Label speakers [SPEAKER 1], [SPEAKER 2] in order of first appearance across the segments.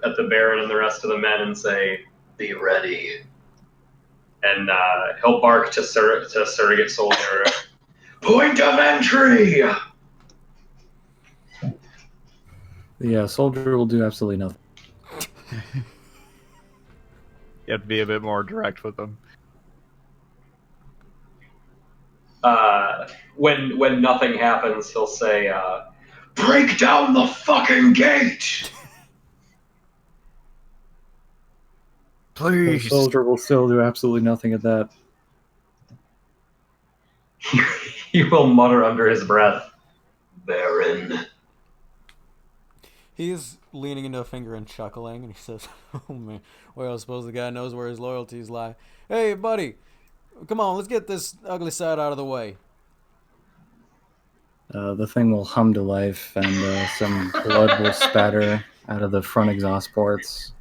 [SPEAKER 1] the Baron and the rest of the men and say, "Be ready." And he'll bark to surrogate soldier. Point of entry.
[SPEAKER 2] The soldier will do absolutely nothing.
[SPEAKER 3] You have to be a bit more direct with them.
[SPEAKER 1] When nothing happens, he'll say, "Break down the fucking gate."
[SPEAKER 2] The
[SPEAKER 3] Please.
[SPEAKER 2] soldier will still do absolutely nothing at that.
[SPEAKER 1] He will mutter under his breath, "Baron."
[SPEAKER 4] He's leaning into a finger and chuckling, and he says, "Oh man, well, I suppose the guy knows where his loyalties lie. Hey, buddy, come on, let's get this ugly side out of the way."
[SPEAKER 2] The thing will hum to life, and some blood will spatter out of the front exhaust ports,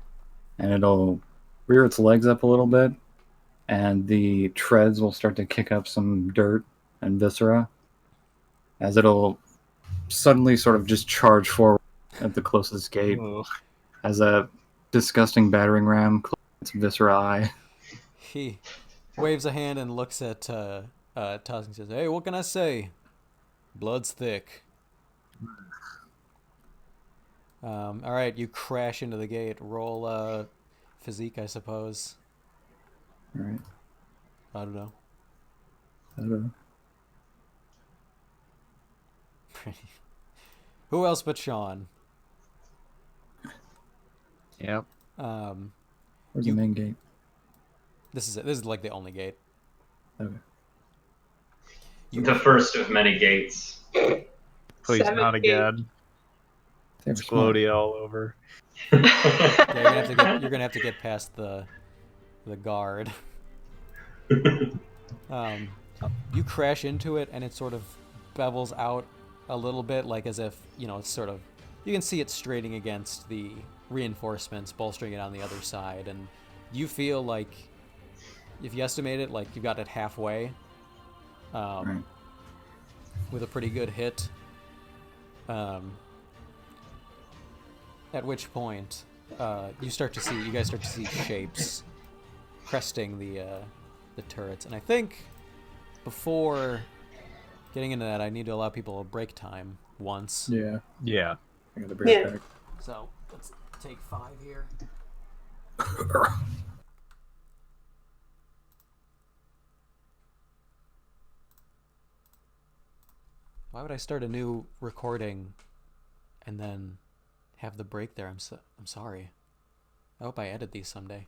[SPEAKER 2] and it'll rear its legs up a little bit, and the treads will start to kick up some dirt and viscera, as it'll suddenly sort of just charge forward at the closest gate, as a disgusting battering ram closes its viscera eye.
[SPEAKER 4] He waves a hand and looks at Tusk and says, "Hey, what can I say? Blood's thick." All right, you crash into the gate. Roll physique, I suppose.
[SPEAKER 2] All right.
[SPEAKER 4] I don't know.
[SPEAKER 2] I don't know.
[SPEAKER 4] Who else but Sean?
[SPEAKER 3] Yep.
[SPEAKER 2] Where's the main gate?
[SPEAKER 4] This is it. This is like the only gate.
[SPEAKER 2] Okay.
[SPEAKER 1] The first of many gates.
[SPEAKER 3] Please, not again. It's gloaty all over.
[SPEAKER 4] Yeah, you're gonna have to get past the guard. You crash into it, and it sort of bevels out a little bit, like as if it's sort of, you can see it straining against the reinforcements, bolstering it on the other side, and you feel like, if you estimate it, like you've got it halfway,
[SPEAKER 2] Right.
[SPEAKER 4] with a pretty good hit. At which point, you guys start to see shapes cresting the turrets, and I think before getting into that, I need to allow people a break time once.
[SPEAKER 2] Yeah.
[SPEAKER 3] Yeah.
[SPEAKER 2] I got a break back.
[SPEAKER 4] So let's take 5 here. Why would I start a new recording and then have the break there? I'm sorry. I hope I edit these someday.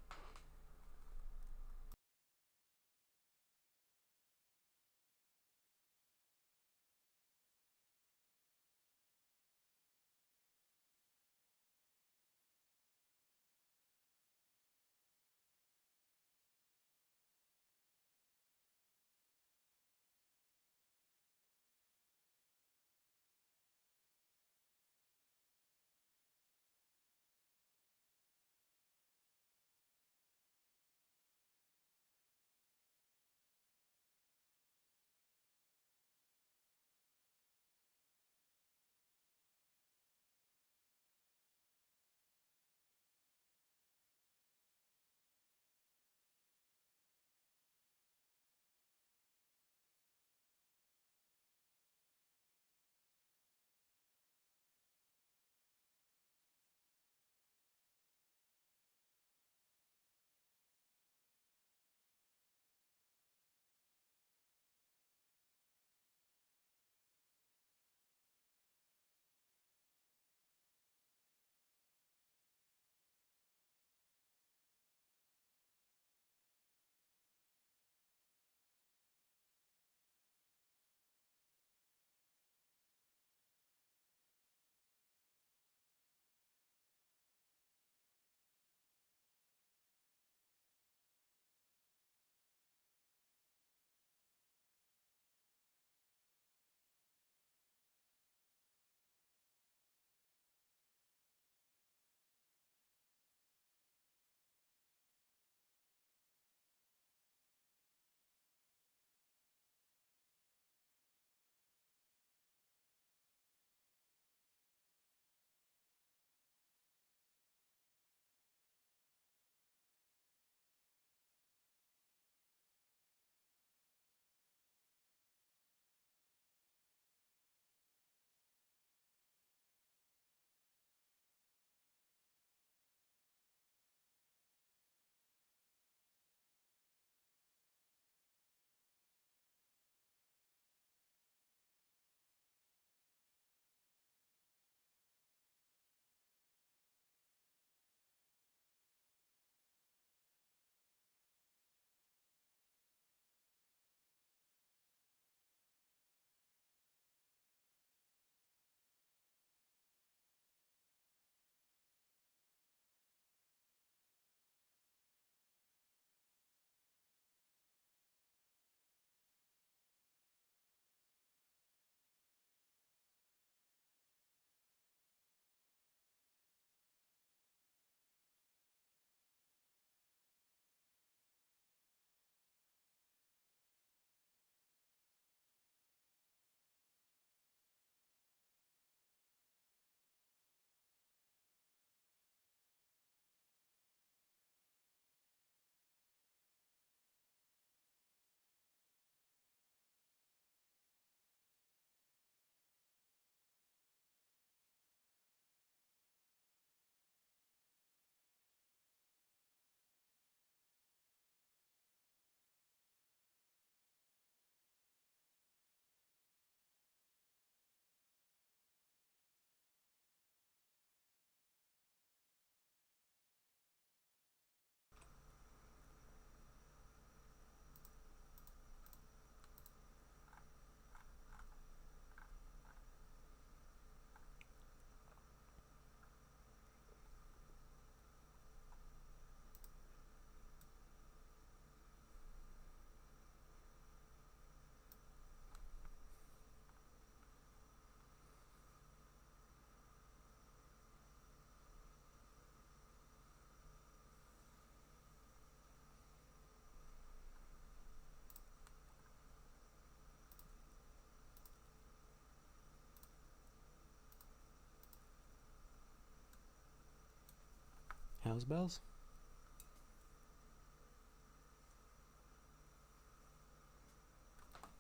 [SPEAKER 4] How's bells?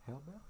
[SPEAKER 4] Hell bell?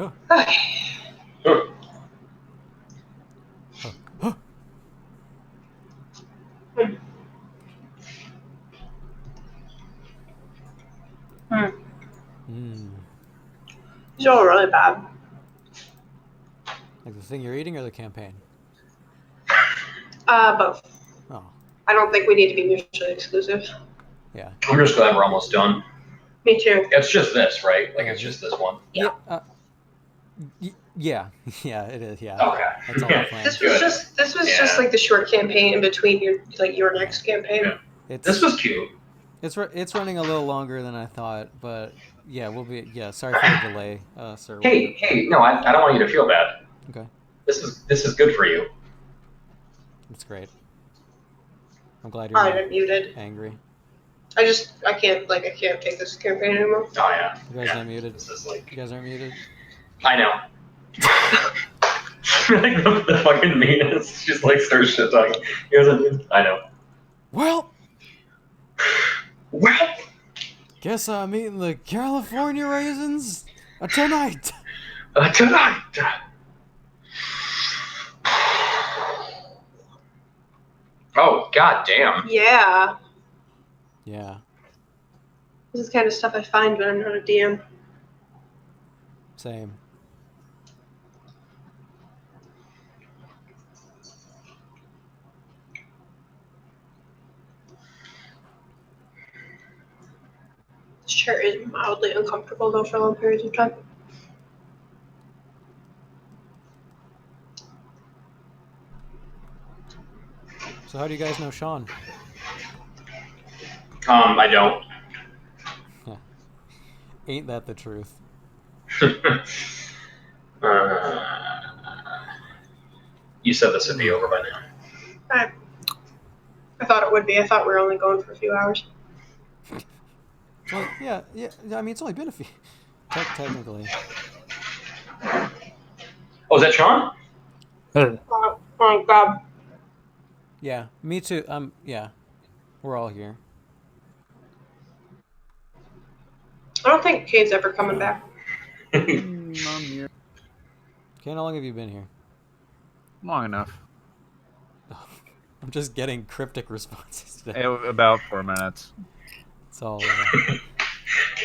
[SPEAKER 4] Oh. Oh.
[SPEAKER 5] These are all really bad.
[SPEAKER 4] Like the thing you're eating or the campaign?
[SPEAKER 5] Both.
[SPEAKER 4] Oh.
[SPEAKER 5] I don't think we need to be mutually exclusive.
[SPEAKER 4] Yeah.
[SPEAKER 1] I'm just glad we're almost done.
[SPEAKER 5] Me too.
[SPEAKER 1] It's just this, right? Like, it's just this one.
[SPEAKER 5] Yeah.
[SPEAKER 4] Yeah. Yeah, it is. Yeah.
[SPEAKER 1] Okay.
[SPEAKER 4] That's all I planned.
[SPEAKER 5] This was just like the short campaign in between your next campaign.
[SPEAKER 1] Yeah. This was cute.
[SPEAKER 4] It's running a little longer than I thought, but yeah, we'll be. Yeah, sorry for the delay, sir.
[SPEAKER 1] Hey, no, I don't want you to feel bad.
[SPEAKER 4] Okay.
[SPEAKER 1] This is good for you.
[SPEAKER 4] That's great. I'm glad you're
[SPEAKER 5] I'm muted.
[SPEAKER 4] angry.
[SPEAKER 5] I can't take this campaign anymore.
[SPEAKER 1] Oh yeah.
[SPEAKER 4] You guys aren't muted.
[SPEAKER 1] This is like.
[SPEAKER 4] You guys aren't muted.
[SPEAKER 1] I know. Like the fucking meanest. Just like starts shit talking. You guys are. I know.
[SPEAKER 4] Well.
[SPEAKER 1] Well.
[SPEAKER 4] Guess I'm eating the California raisins tonight.
[SPEAKER 1] Tonight. Oh, god damn.
[SPEAKER 5] Yeah.
[SPEAKER 4] Yeah.
[SPEAKER 5] This is the kind of stuff I find when I'm not a DM.
[SPEAKER 4] Same.
[SPEAKER 5] This chair is mildly uncomfortable though for long periods of time.
[SPEAKER 4] So how do you guys know Sean?
[SPEAKER 1] I don't.
[SPEAKER 4] Ain't that the truth?
[SPEAKER 1] You said this would be over by now.
[SPEAKER 5] I thought it would be. I thought we were only going for a few hours.
[SPEAKER 4] Yeah. I mean, it's only been a few. Technically.
[SPEAKER 1] Oh, is that Sean?
[SPEAKER 5] Oh my god.
[SPEAKER 4] Yeah, me too. Yeah, we're all here.
[SPEAKER 5] I don't think Kane's ever coming back.
[SPEAKER 3] I'm here.
[SPEAKER 4] Kane, how long have you been here?
[SPEAKER 3] Long enough.
[SPEAKER 4] I'm just getting cryptic responses today.
[SPEAKER 3] About 4 minutes.
[SPEAKER 4] It's all.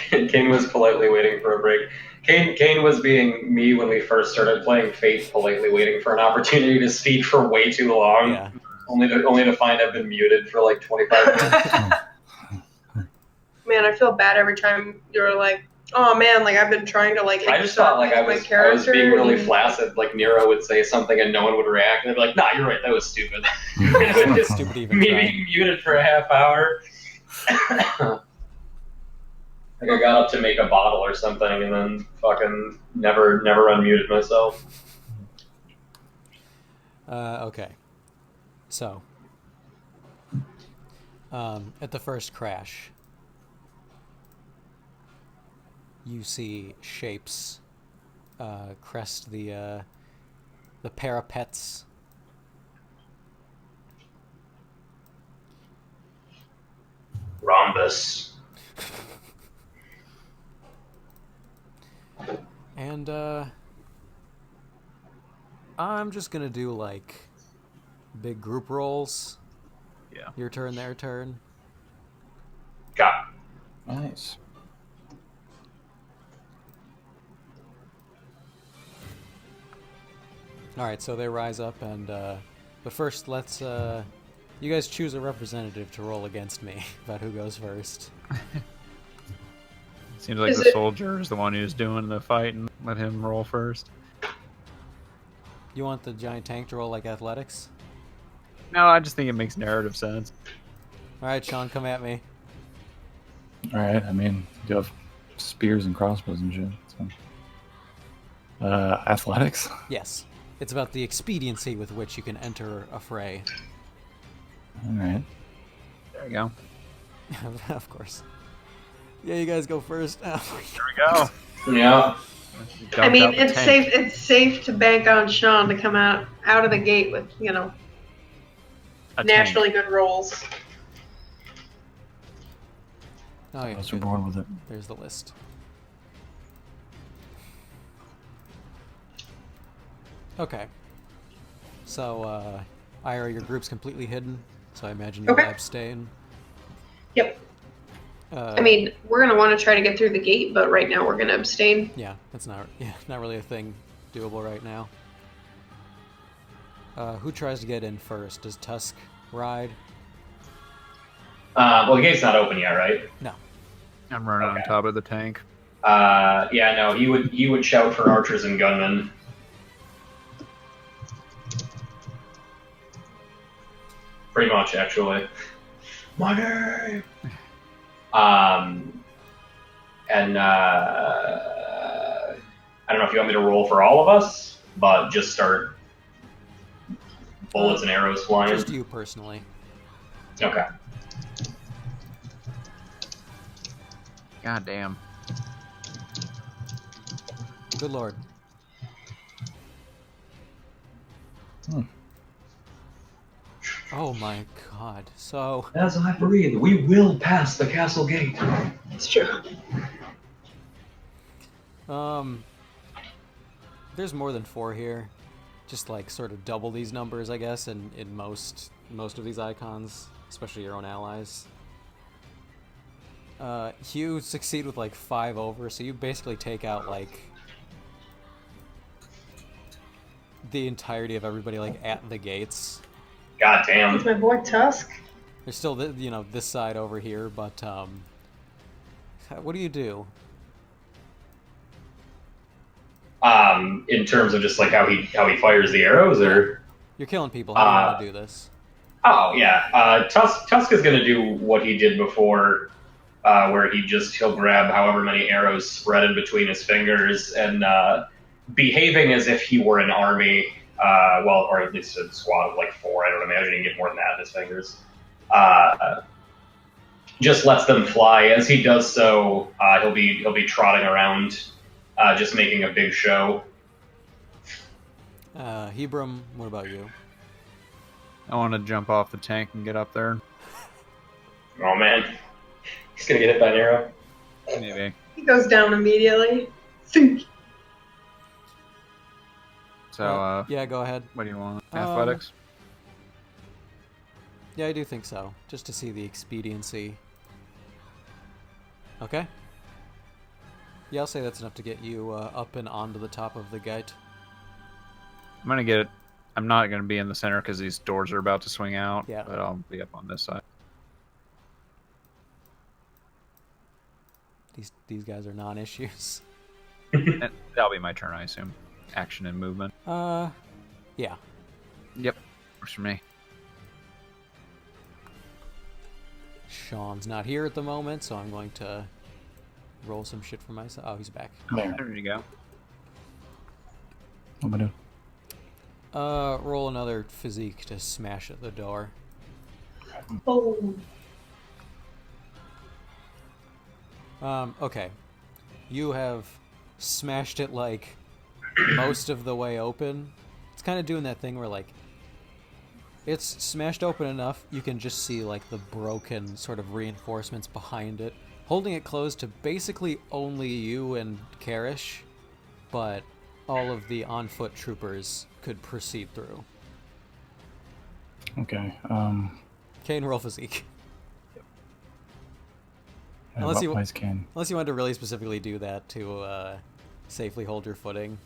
[SPEAKER 1] Kane was politely waiting for a break. Kane was being me when we first started playing Fate, politely waiting for an opportunity to speak for way too long.
[SPEAKER 4] Yeah.
[SPEAKER 1] Only to find I've been muted for like 25 minutes.
[SPEAKER 5] Man, I feel bad every time you're like, oh man, like I've been trying to like.
[SPEAKER 1] I just thought like I was being really flaccid. Like Nero would say something and no one would react, and I'd be like, "Nah, you're right. That was stupid."
[SPEAKER 4] Stupid even.
[SPEAKER 1] Me being muted for a half hour. Like I got up to make a bottle or something, and then fucking never unmuted myself.
[SPEAKER 4] Okay. So, at the first crash, you see shapes crest the parapets.
[SPEAKER 1] Rhombus.
[SPEAKER 4] And I'm just gonna do like big group rolls.
[SPEAKER 3] Yeah.
[SPEAKER 4] Your turn, their turn.
[SPEAKER 1] Got
[SPEAKER 2] Nice.
[SPEAKER 4] All right, so they rise up, and but first, let's you guys choose a representative to roll against me about who goes first.
[SPEAKER 3] Seems like the soldier is the one who's doing the fight, and let him roll first.
[SPEAKER 4] You want the giant tank to roll like athletics?
[SPEAKER 3] No, I just think it makes narrative sense.
[SPEAKER 4] All right, Sean, come at me.
[SPEAKER 2] All right. I mean, you have spears and crossbows and shit. So. Athletics.
[SPEAKER 4] Yes, it's about the expediency with which you can enter a fray.
[SPEAKER 2] All right.
[SPEAKER 3] There you go.
[SPEAKER 4] Of course. Yeah, you guys go first. Oh,
[SPEAKER 3] Here we go.
[SPEAKER 1] Yeah.
[SPEAKER 5] I mean,
[SPEAKER 3] Dumped out the
[SPEAKER 5] it's
[SPEAKER 3] tank.
[SPEAKER 5] safe. It's safe to bank on Sean to come out of the gate with
[SPEAKER 3] A
[SPEAKER 5] naturally
[SPEAKER 3] tank.
[SPEAKER 5] good rolls.
[SPEAKER 4] Oh, yeah.
[SPEAKER 2] Those are born with it.
[SPEAKER 4] There's the list. Okay. So, Ira, your group's completely hidden, so I imagine you'll
[SPEAKER 5] Okay.
[SPEAKER 4] abstain.
[SPEAKER 5] Yep.
[SPEAKER 4] Uh,
[SPEAKER 5] I mean, we're gonna want to try to get through the gate, but right now we're gonna abstain.
[SPEAKER 4] yeah, that's not really a thing doable right now. Who tries to get in first? Does Tusk ride?
[SPEAKER 1] Well, the gate's not open yet, right?
[SPEAKER 4] No.
[SPEAKER 3] I'm running
[SPEAKER 1] Okay.
[SPEAKER 3] on top of the tank.
[SPEAKER 1] Yeah, no. He would shout for archers and gunmen. Pretty much, actually. Money. And I don't know if you want me to roll for all of us, but just start bullets and arrows flying.
[SPEAKER 4] Just you personally.
[SPEAKER 1] Okay.
[SPEAKER 3] God damn.
[SPEAKER 4] Good lord. Oh my god. So,
[SPEAKER 1] As I breathe, we will pass the castle gate.
[SPEAKER 5] It's true.
[SPEAKER 4] there's more than 4 here. Just like sort of double these numbers, I guess, in most of these icons, especially your own allies. You succeed with like 5 over, so you basically take out like the entirety of everybody like at the gates.
[SPEAKER 1] God damn.
[SPEAKER 5] It's my boy Tusk.
[SPEAKER 4] There's still this side over here, but what do you do?
[SPEAKER 1] In terms of just like how he fires the arrows, or
[SPEAKER 4] You're killing people. How do you want to do this?
[SPEAKER 1] oh yeah, Tusk is gonna do what he did before, where he'll grab however many arrows spread in between his fingers and behaving as if he were an army, or at least a squad of like 4. I don't imagine he'd get more than that in his fingers. Just lets them fly. As he does so, he'll be trotting around, just making a big show.
[SPEAKER 4] Hebram, what about you?
[SPEAKER 3] I want to jump off the tank and get up there.
[SPEAKER 1] Oh man, he's gonna get hit by an arrow.
[SPEAKER 3] Maybe.
[SPEAKER 5] He goes down immediately. Think.
[SPEAKER 3] So,
[SPEAKER 4] yeah, go ahead.
[SPEAKER 3] what do you want? Athletics?
[SPEAKER 4] Yeah, I do think so. Just to see the expediency. Okay. Yeah, I'll say that's enough to get you up and onto the top of the gate.
[SPEAKER 3] I'm going to get it. I'm not going to be in the center because these doors are about to swing out.
[SPEAKER 4] Yeah.
[SPEAKER 3] But I'll be up on this side.
[SPEAKER 4] These guys are non-issues.
[SPEAKER 3] And that'll be my turn, I assume. Action and movement.
[SPEAKER 4] Yeah.
[SPEAKER 3] Yep. Works for me.
[SPEAKER 4] Sean's not here at the moment, so I'm going to roll some shit for myself. Oh, he's back.
[SPEAKER 2] There.
[SPEAKER 3] There you go.
[SPEAKER 2] What am I doing?
[SPEAKER 4] Roll another physique to smash at the door.
[SPEAKER 5] Oh.
[SPEAKER 4] Okay. You have smashed it like most of the way open. It's kind of doing that thing where like it's smashed open enough you can just see like the broken sort of reinforcements behind it, holding it closed to basically only you and Karish, but all of the on-foot troopers could proceed through.
[SPEAKER 2] Okay.
[SPEAKER 4] Kane, roll physique.
[SPEAKER 2] Unless what place can?
[SPEAKER 4] Unless you wanted to really specifically do that to safely hold your footing.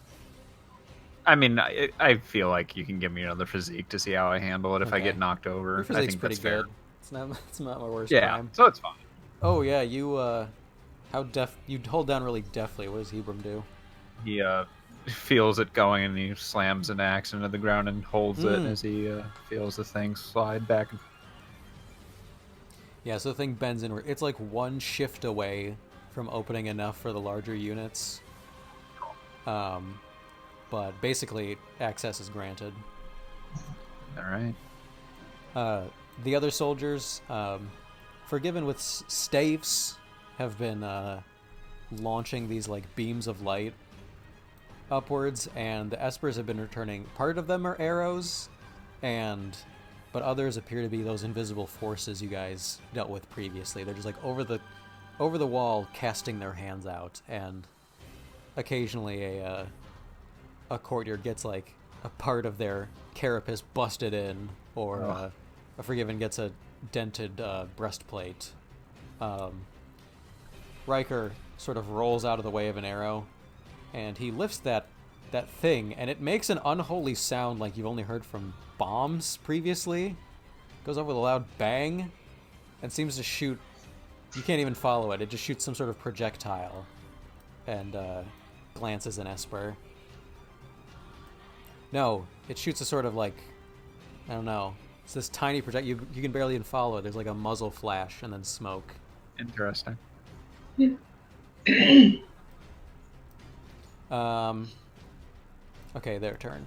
[SPEAKER 3] I mean, I feel like you can give me another physique to see how I handle it if I
[SPEAKER 4] Okay.
[SPEAKER 3] get knocked over.
[SPEAKER 4] Your
[SPEAKER 3] I
[SPEAKER 4] physique's
[SPEAKER 3] think
[SPEAKER 4] pretty
[SPEAKER 3] that's fair.
[SPEAKER 4] good. It's not my worst
[SPEAKER 3] Yeah,
[SPEAKER 4] time.
[SPEAKER 3] so it's fine.
[SPEAKER 4] Oh yeah, you you hold down really deftly. What does Hebram do?
[SPEAKER 3] He feels it going and he slams an axe into the ground and holds it as he feels the thing slide back.
[SPEAKER 4] Yeah, so the thing bends inward. It's like one shift away from opening enough for the larger units. But basically, access is granted.
[SPEAKER 3] All right.
[SPEAKER 4] The other soldiers, forgiven with staves, have been launching these like beams of light upwards, and the Espers have been returning. Part of them are arrows, but others appear to be those invisible forces you guys dealt with previously. They're just like over the wall, casting their hands out, and occasionally a courtier gets like a part of their carapace busted in, or a Forgiven gets a dented breastplate. Riker sort of rolls out of the way of an arrow, and he lifts that thing, and it makes an unholy sound like you've only heard from bombs previously. Goes over with a loud bang, and seems to shoot. You can't even follow it. It just shoots some sort of projectile, and glances in Esper. No, it shoots a sort of like, I don't know. It's this tiny project. You can barely even follow it. There's like a muzzle flash and then smoke.
[SPEAKER 3] Interesting.
[SPEAKER 4] Okay, their turn.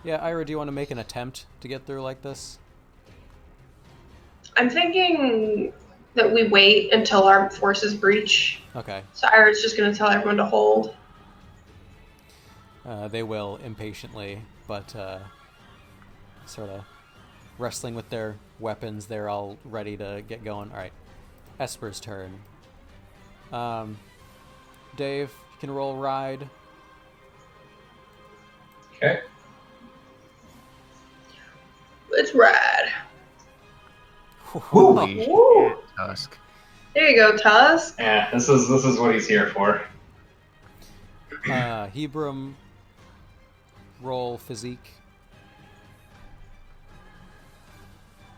[SPEAKER 4] Yeah, Ira, do you want to make an attempt to get through like this?
[SPEAKER 5] I'm thinking that we wait until our forces breach.
[SPEAKER 4] Okay.
[SPEAKER 5] So Ira's just going to tell everyone to hold.
[SPEAKER 4] They will impatiently, but sort of wrestling with their weapons. They're all ready to get going. All right, Esper's turn. Dave, you can roll ride.
[SPEAKER 1] Okay.
[SPEAKER 5] Let's ride.
[SPEAKER 3] Holy
[SPEAKER 5] Woo.
[SPEAKER 3] shit, Tusk.
[SPEAKER 5] There you go, Tusk.
[SPEAKER 1] Yeah, this is what he's here for.
[SPEAKER 4] Hebram, roll physique.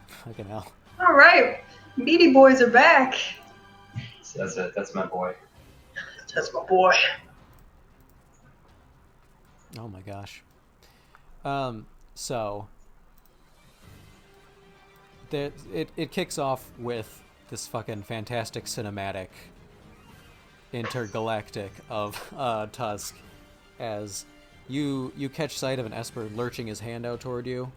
[SPEAKER 4] Fucking hell.
[SPEAKER 5] All right, Beady Boys are back.
[SPEAKER 1] That's it. That's my boy.
[SPEAKER 5] That's my boy.
[SPEAKER 4] Oh my gosh. So it kicks off with this fucking fantastic cinematic intergalactic of Tusk as you catch sight of an Esper lurching his hand out toward you.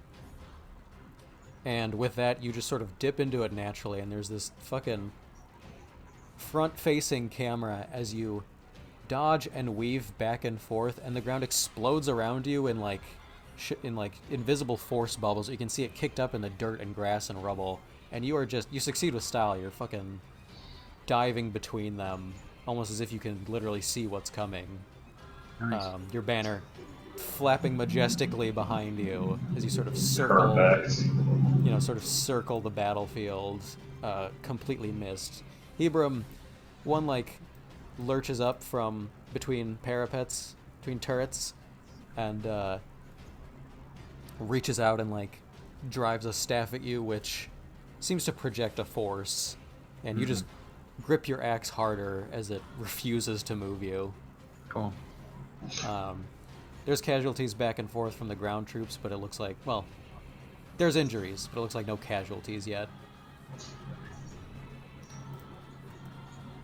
[SPEAKER 4] And with that, you just sort of dip into it naturally, and there's this fucking front-facing camera as you dodge and weave back and forth, and the ground explodes around you in like invisible force bubbles. You can see it kicked up in the dirt and grass and rubble, and you succeed with style. You're fucking diving between them, almost as if you can literally see what's coming.
[SPEAKER 3] Nice.
[SPEAKER 4] Your banner flapping majestically behind you as you sort of circle.
[SPEAKER 1] Perfect.
[SPEAKER 4] Sort of circle the battlefield, completely missed. Hebram, one like lurches up from between parapets, between turrets, and reaches out and like drives a staff at you, which seems to project a force, and you just grip your axe harder as it refuses to move you.
[SPEAKER 3] Cool.
[SPEAKER 4] There's casualties back and forth from the ground troops, but it looks like, well, there's injuries, but it looks like no casualties yet.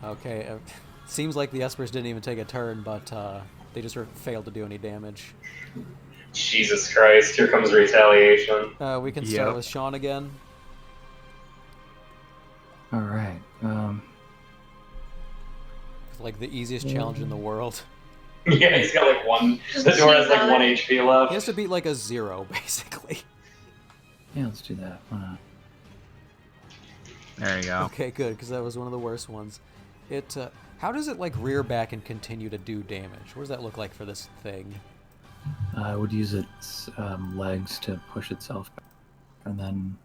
[SPEAKER 4] Okay, seems like the Espers didn't even take a turn, but they just failed to do any damage.
[SPEAKER 1] Jesus Christ! Here comes retaliation.
[SPEAKER 4] We can start with Sean again.
[SPEAKER 2] All right.
[SPEAKER 4] Like the easiest challenge in the world.
[SPEAKER 1] Yeah, he's got like one. The door has like 1 HP left.
[SPEAKER 4] He has to beat like a 0, basically.
[SPEAKER 2] Yeah, let's do that. Why not?
[SPEAKER 3] There you go.
[SPEAKER 4] Okay, good, because that was one of the worst ones. It. How does it like rear back and continue to do damage? What does that look like for this thing?
[SPEAKER 2] I would use its legs to push itself back, and then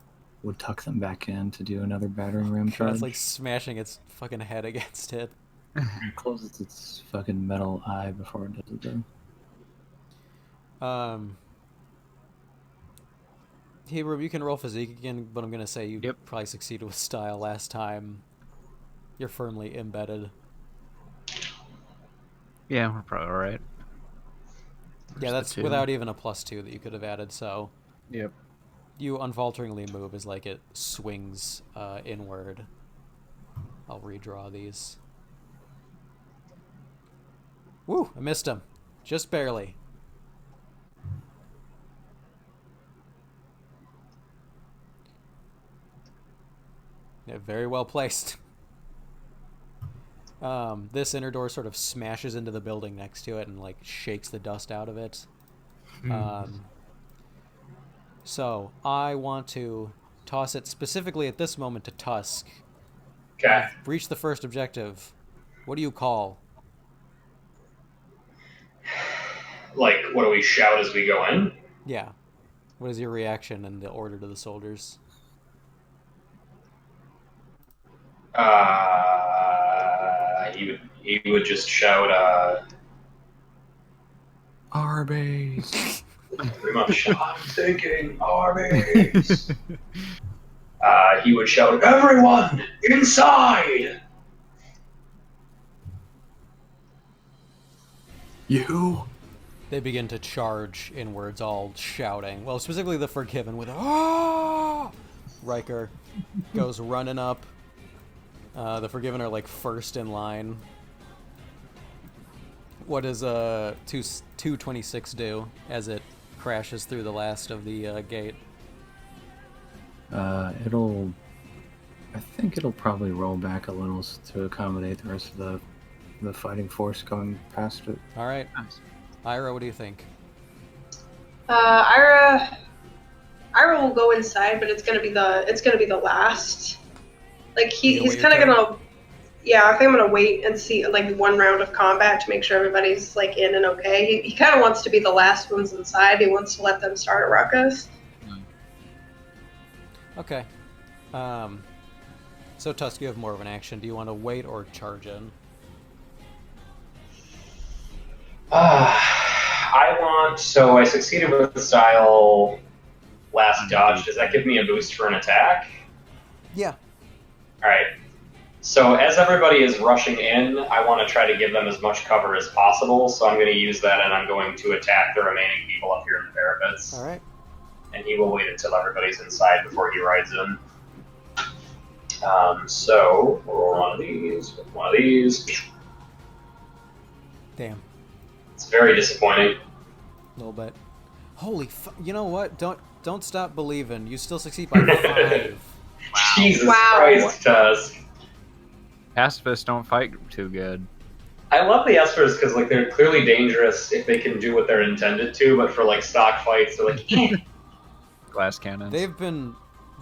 [SPEAKER 2] would tuck them back in to do another battering ram charge.
[SPEAKER 4] It's like smashing its fucking head against it.
[SPEAKER 2] It closes its fucking metal eye before it does it though.
[SPEAKER 4] Hey, Rube, you can roll physique again, but I'm gonna say you
[SPEAKER 3] Yep.
[SPEAKER 4] probably succeeded with style last time. You're firmly embedded.
[SPEAKER 3] Yeah, we're probably all right.
[SPEAKER 4] Yeah,
[SPEAKER 3] There's
[SPEAKER 4] that's
[SPEAKER 3] the 2.
[SPEAKER 4] without even a +2 that you could have added, so
[SPEAKER 3] Yep.
[SPEAKER 4] you unfalteringly move as like it swings inward. I'll redraw these. Woo! I missed him. Just barely. Yeah, very well placed. This inner door sort of smashes into the building next to it and like shakes the dust out of it. So I want to toss it specifically at this moment to Tusk.
[SPEAKER 1] Okay.
[SPEAKER 4] Reach the first objective. What do you call?
[SPEAKER 1] Like, what do we shout as we go in?
[SPEAKER 4] Yeah. What is your reaction and the order to the soldiers?
[SPEAKER 1] He would just shout,
[SPEAKER 2] Arby's.
[SPEAKER 1] pretty much, I'm thinking armies. He would shout, everyone, inside!
[SPEAKER 2] You?
[SPEAKER 4] They begin to charge inwards, all shouting. Well, specifically the Forgiven with "Ah!" Riker goes running up. The Forgiven are like first in line. What does 226 do as it crashes through the last of the gate?
[SPEAKER 2] I think it'll probably roll back a little to accommodate the rest of the fighting force coming past it.
[SPEAKER 4] All right,
[SPEAKER 3] Nice.
[SPEAKER 4] Ira, what do you think?
[SPEAKER 5] Ira will go inside, but it's gonna be the last. Like he's kind of gonna. Yeah, I think I'm gonna wait and see like one round of combat to make sure everybody's like in and okay. He kind of wants to be the last ones inside. He wants to let them start a ruckus.
[SPEAKER 4] Okay. So Tusk, you have more of an action. Do you want to wait or charge in?
[SPEAKER 1] So I succeeded with the style last dodge. Does that give me a boost for an attack?
[SPEAKER 4] Yeah.
[SPEAKER 1] Alright. So as everybody is rushing in, I want to try to give them as much cover as possible, so I'm going to use that and I'm going to attack the remaining people up here in the parapets.
[SPEAKER 4] All right.
[SPEAKER 1] And he will wait until everybody's inside before he rides in. So we'll roll one of these.
[SPEAKER 4] Damn.
[SPEAKER 1] It's very disappointing.
[SPEAKER 4] A little bit. Holy you know what? Don't stop believing. You still succeed by 5.
[SPEAKER 1] Jesus
[SPEAKER 5] Wow.
[SPEAKER 1] Christ, Tusk.
[SPEAKER 3] Pacifists don't fight too good.
[SPEAKER 1] I love the Espers because like they're clearly dangerous if they can do what they're intended to, but for like stock fights, they're like, eh.
[SPEAKER 3] Glass cannons.
[SPEAKER 4] They've been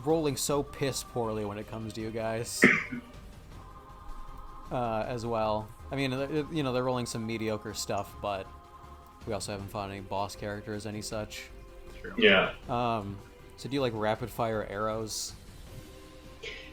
[SPEAKER 4] rolling so piss poorly when it comes to you guys. As well. I mean, they're rolling some mediocre stuff, but we also haven't found any boss characters, any such.
[SPEAKER 3] True.
[SPEAKER 1] Yeah.
[SPEAKER 4] So do you like rapid fire arrows?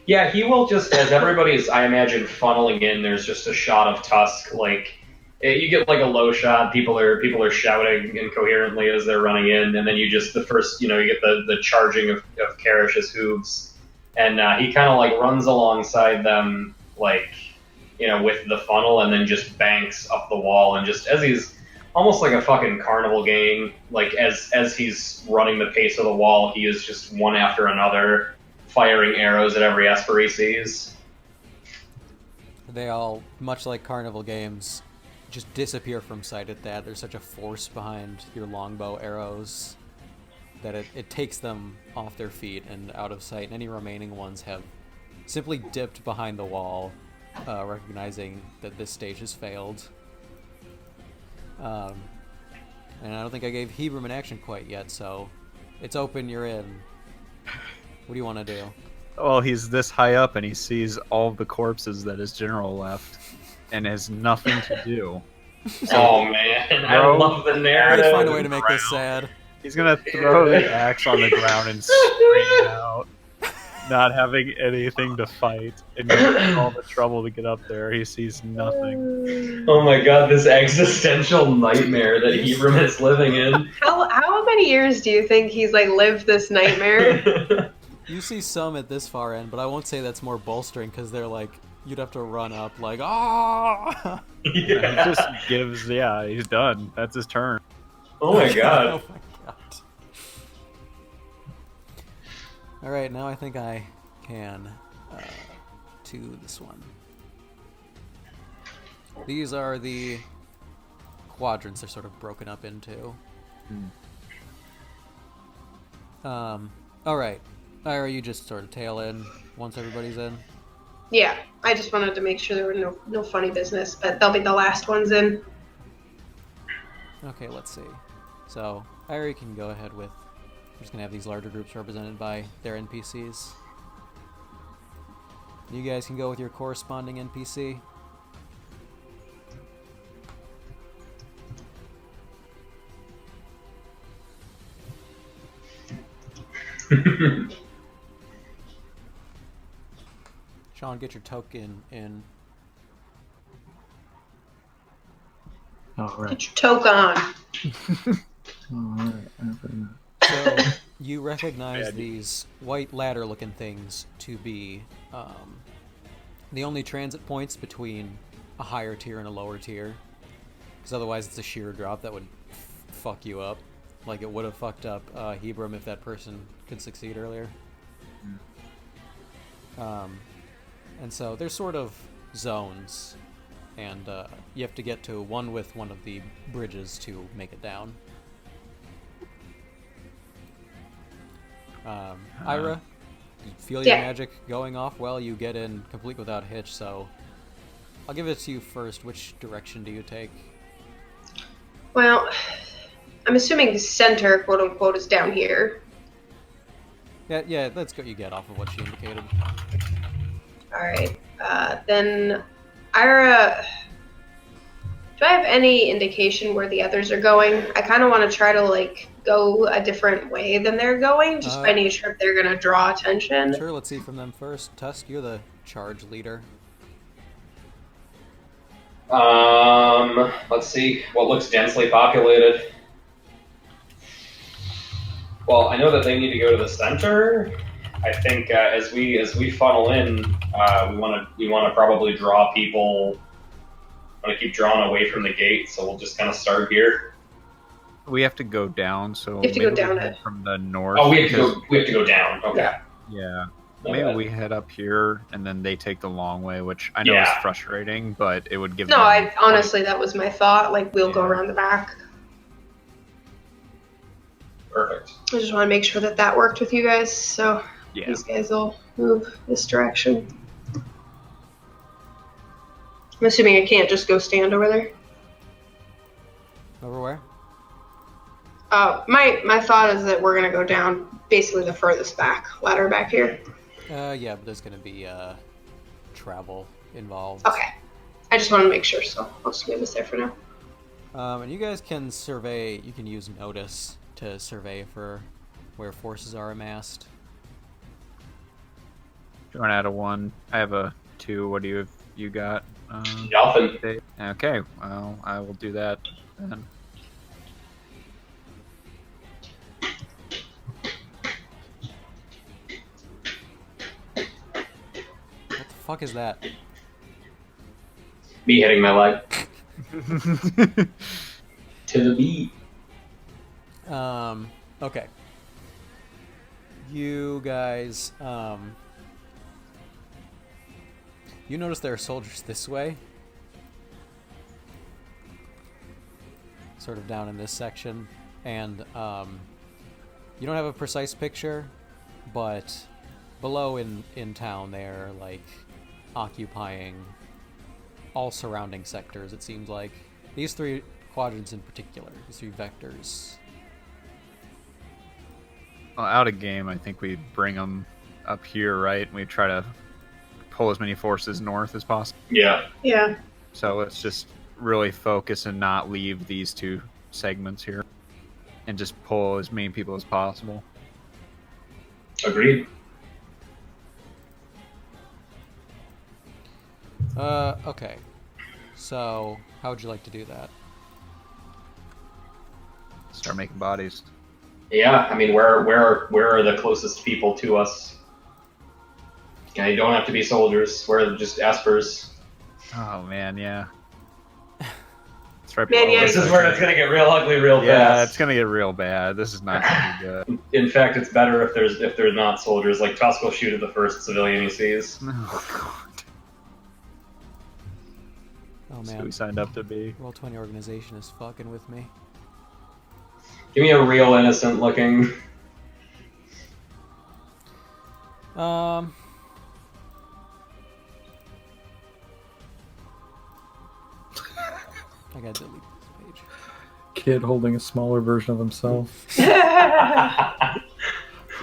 [SPEAKER 1] Yeah, he will just, as everybody's, I imagine, funneling in, there's just a shot of Tusk, like, you get like a low shot, people are shouting incoherently as they're running in, and then you get the charging of Karish's hooves, and he kind of like runs alongside them, like, with the funnel, and then just banks up the wall, and just as he's almost like a fucking carnival game, like as he's running the pace of the wall, he is just one after another firing arrows at every Esper he sees.
[SPEAKER 4] They all, much like carnival games, just disappear from sight at that. There's such a force behind your longbow arrows that it takes them off their feet and out of sight, and any remaining ones have simply dipped behind the wall, recognizing that this stage has failed. And I don't think I gave Hebram an action quite yet, so it's open, you're in. What do you want to do?
[SPEAKER 3] Well, he's this high up and he sees all of the corpses that his general left and has nothing to do.
[SPEAKER 1] Oh man, I
[SPEAKER 3] Bro,
[SPEAKER 1] love the
[SPEAKER 4] Let's
[SPEAKER 1] narrative.
[SPEAKER 4] find a way to make this sad.
[SPEAKER 3] He's gonna throw the axe on the ground and scream out, not having anything to fight, and going through all the trouble to get up there. He sees nothing.
[SPEAKER 1] Oh my god, this existential nightmare that Hebram is living in.
[SPEAKER 5] How many years do you think he's like lived this nightmare?
[SPEAKER 4] You see some at this far end, but I won't say that's more bolstering because they're like, you'd have to run up like, ah!
[SPEAKER 3] He just gives, yeah, he's done. That's his turn.
[SPEAKER 1] Oh my god.
[SPEAKER 4] Oh my god. Alright, now I think I can do this one. These are the quadrants they're sort of broken up into. Alright. Ira, you just sort of tail in once everybody's in.
[SPEAKER 5] Yeah, I just wanted to make sure there were no funny business, but they'll be the last ones in.
[SPEAKER 4] Okay, let's see. So, Ira can go ahead with... We're just going to have these larger groups represented by their NPCs. You guys can go with your corresponding NPC. Sean, get your token in.
[SPEAKER 2] All right.
[SPEAKER 5] Get your toke on.
[SPEAKER 2] All right.
[SPEAKER 4] So, you recognize these white ladder-looking things to be the only transit points between a higher tier and a lower tier. Because otherwise it's a sheer drop that would fuck you up. Like it would have fucked up Hebram if that person could succeed earlier. And so there's sort of zones, and you have to get to one with one of the bridges to make it down. Ira, you feel your magic going off well. You get in complete without hitch, so I'll give it to you first. Which direction do you take?
[SPEAKER 5] Well, I'm assuming the center, quote unquote, is down here.
[SPEAKER 4] Yeah, that's what you get off of what she indicated.
[SPEAKER 5] Alright, then Ira, do I have any indication where the others are going? I kind of want to try to, like, go a different way than they're going, just by nature if they're going to draw attention.
[SPEAKER 4] Sure, let's see from them first. Tusk, you're the charge leader.
[SPEAKER 1] Let's see what looks densely populated. Well, I know that they need to go to the center. I think as we funnel in, we want to probably draw people. Want to keep drawing away from the gate, so we'll just kind of start here.
[SPEAKER 3] We have to go down, so
[SPEAKER 5] You have to
[SPEAKER 3] maybe
[SPEAKER 5] go down
[SPEAKER 3] we head
[SPEAKER 5] it.
[SPEAKER 3] from the north.
[SPEAKER 1] Oh, we have to go down. Okay.
[SPEAKER 3] Yeah.
[SPEAKER 1] No
[SPEAKER 3] Maybe
[SPEAKER 1] bad.
[SPEAKER 3] we head up here, and then they take the long way, which I know is frustrating, but it would give
[SPEAKER 5] No,
[SPEAKER 3] them...
[SPEAKER 5] honestly, that was my thought. Like, we'll go around the back.
[SPEAKER 1] Perfect.
[SPEAKER 5] I just want to make sure that worked with you guys, so these guys will move this direction. I'm assuming I can't just go stand over there.
[SPEAKER 4] Over where?
[SPEAKER 5] My thought is that we're gonna go down basically the furthest ladder back here.
[SPEAKER 4] Yeah, but there's gonna be travel involved.
[SPEAKER 5] Okay. I just want to make sure, so I'll just leave this there for now.
[SPEAKER 4] And you guys can survey. You can use notice to survey for where forces are amassed.
[SPEAKER 3] Going out of 1. I have a 2. What do you got?
[SPEAKER 1] Nothing.
[SPEAKER 3] Okay, well, I will do that then.
[SPEAKER 4] What the fuck is that?
[SPEAKER 1] Me hitting my leg. To the beat.
[SPEAKER 4] Okay. You guys, you notice there are soldiers this way. Sort of down in this section. And, you don't have a precise picture, but below in town, they're like occupying all surrounding sectors. It seems like these 3 quadrants in particular, these 3 vectors.
[SPEAKER 3] Well, out of game, I think we bring them up here, right? And we try to pull as many forces north as possible.
[SPEAKER 1] Yeah.
[SPEAKER 5] Yeah.
[SPEAKER 3] So let's just really focus and not leave these 2 segments here, and just pull as many people as possible.
[SPEAKER 1] Agreed.
[SPEAKER 4] Okay. So, how would you like to do that?
[SPEAKER 3] Start making bodies.
[SPEAKER 1] Yeah, I mean, where are the closest people to us? Yeah, you don't have to be soldiers. We're just Espers.
[SPEAKER 3] Oh man, yeah. It's right
[SPEAKER 5] Man,
[SPEAKER 3] below
[SPEAKER 5] yeah.
[SPEAKER 3] us,
[SPEAKER 1] This is where
[SPEAKER 3] actually.
[SPEAKER 1] it's gonna get real ugly real fast.
[SPEAKER 3] Yeah, it's gonna get real bad. This is not gonna be good.
[SPEAKER 1] In fact, it's better if there's not soldiers. Like Tusk will shoot at the first civilian he sees.
[SPEAKER 3] Oh god.
[SPEAKER 4] Oh
[SPEAKER 3] That's who
[SPEAKER 4] man,
[SPEAKER 3] we signed up to be.
[SPEAKER 4] Roll20 organization is fucking with me.
[SPEAKER 1] Give me a real innocent looking.
[SPEAKER 4] I gotta delete this page.
[SPEAKER 2] Kid holding a smaller version of himself.
[SPEAKER 3] You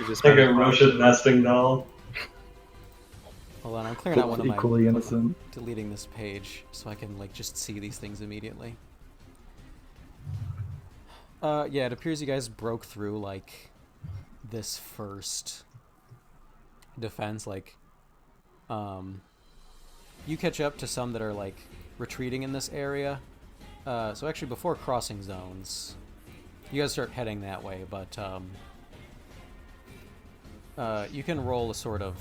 [SPEAKER 3] just
[SPEAKER 1] Like
[SPEAKER 3] made
[SPEAKER 1] a
[SPEAKER 3] it
[SPEAKER 1] Russian nesting doll.
[SPEAKER 4] Hold on, I'm clearing out one of my...
[SPEAKER 2] Equally innocent.
[SPEAKER 4] Deleting this page so I can like just see these things immediately. Yeah, it appears you guys broke through like this first defense. Like, you catch up to some that are like retreating in this area. So actually, before crossing zones, you guys start heading that way. But you can roll a sort of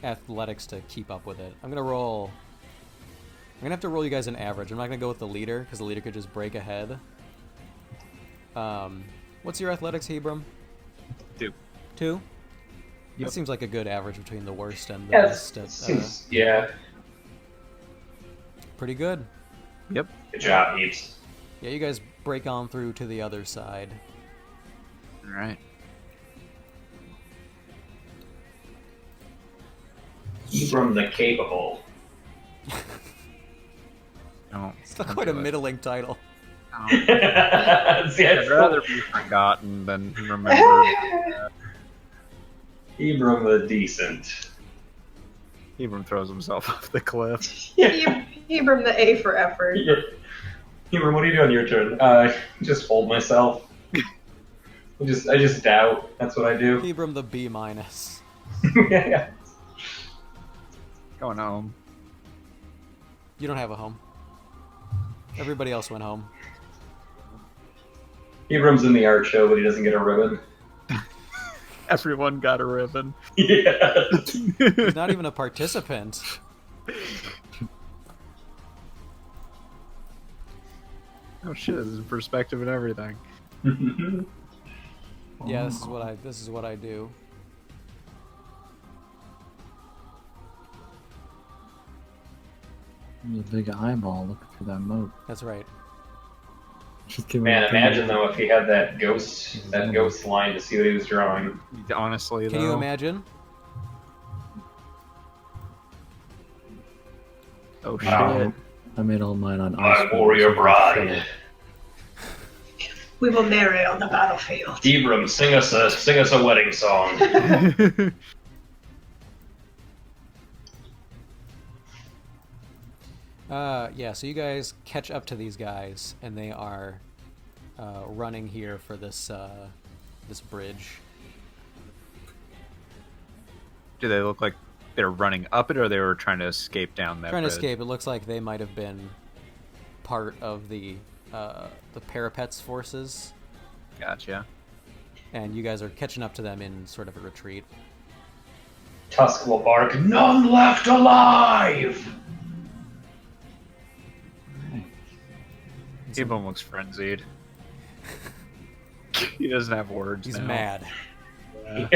[SPEAKER 4] athletics to keep up with it. I'm gonna have to roll you guys an average. I'm not gonna go with the leader because the leader could just break ahead. What's your athletics, Hebram?
[SPEAKER 3] 2.
[SPEAKER 4] 2?
[SPEAKER 3] Yep.
[SPEAKER 4] That seems like a good average between the worst and the
[SPEAKER 1] Yeah,
[SPEAKER 4] best.
[SPEAKER 1] yeah.
[SPEAKER 4] Pretty good.
[SPEAKER 3] Yep.
[SPEAKER 1] Good job, Heaps.
[SPEAKER 4] Yeah, you guys break on through to the other side.
[SPEAKER 3] All right.
[SPEAKER 1] From the capable.
[SPEAKER 3] No,
[SPEAKER 4] It's not
[SPEAKER 3] don't
[SPEAKER 4] quite a
[SPEAKER 3] do it.
[SPEAKER 4] middling title.
[SPEAKER 3] No.
[SPEAKER 1] See,
[SPEAKER 3] I'd rather be forgotten than remembered.
[SPEAKER 1] Ibram the decent.
[SPEAKER 3] Abram throws himself off the cliff.
[SPEAKER 5] Hebram the A for effort.
[SPEAKER 1] Yeah. Ibram, what do you do on your turn? Just hold myself. I just doubt. That's what I do.
[SPEAKER 4] Hebram the B minus.
[SPEAKER 1] Yeah.
[SPEAKER 3] Going home.
[SPEAKER 4] You don't have a home. Everybody else went home.
[SPEAKER 1] Ibram's in the art show, but he doesn't get a ribbon.
[SPEAKER 3] Everyone got a ribbon.
[SPEAKER 1] Yeah.
[SPEAKER 4] He's not even a participant.
[SPEAKER 3] Oh shit, this is perspective and everything.
[SPEAKER 4] Yeah, this is what I do.
[SPEAKER 2] There's a big eyeball looking through that moat.
[SPEAKER 4] That's right.
[SPEAKER 2] Just give
[SPEAKER 1] Man,
[SPEAKER 2] him a
[SPEAKER 1] imagine
[SPEAKER 2] thing.
[SPEAKER 1] though if he had that ghost line to see what he was drawing.
[SPEAKER 3] Honestly,
[SPEAKER 4] Can
[SPEAKER 3] though.
[SPEAKER 4] you imagine?
[SPEAKER 3] Oh shit.
[SPEAKER 1] Wow.
[SPEAKER 2] I made all mine on
[SPEAKER 1] My
[SPEAKER 2] Oscar.
[SPEAKER 1] warrior bride.
[SPEAKER 5] We will marry on the battlefield.
[SPEAKER 1] Ibram, sing us a wedding song.
[SPEAKER 4] Yeah, so you guys catch up to these guys, and they are running here for this this bridge.
[SPEAKER 3] Do they look like they're running up it, or they were trying to escape down that
[SPEAKER 4] Trying to
[SPEAKER 3] bridge?
[SPEAKER 4] escape. It looks like they might have been part of the parapets forces,
[SPEAKER 3] Gotcha.
[SPEAKER 4] and you guys are catching up to them in sort of a retreat.
[SPEAKER 1] Tusk will bark, none left alive!
[SPEAKER 3] Abram looks frenzied. He doesn't have words
[SPEAKER 4] He's
[SPEAKER 3] now.
[SPEAKER 4] mad.
[SPEAKER 3] Yeah.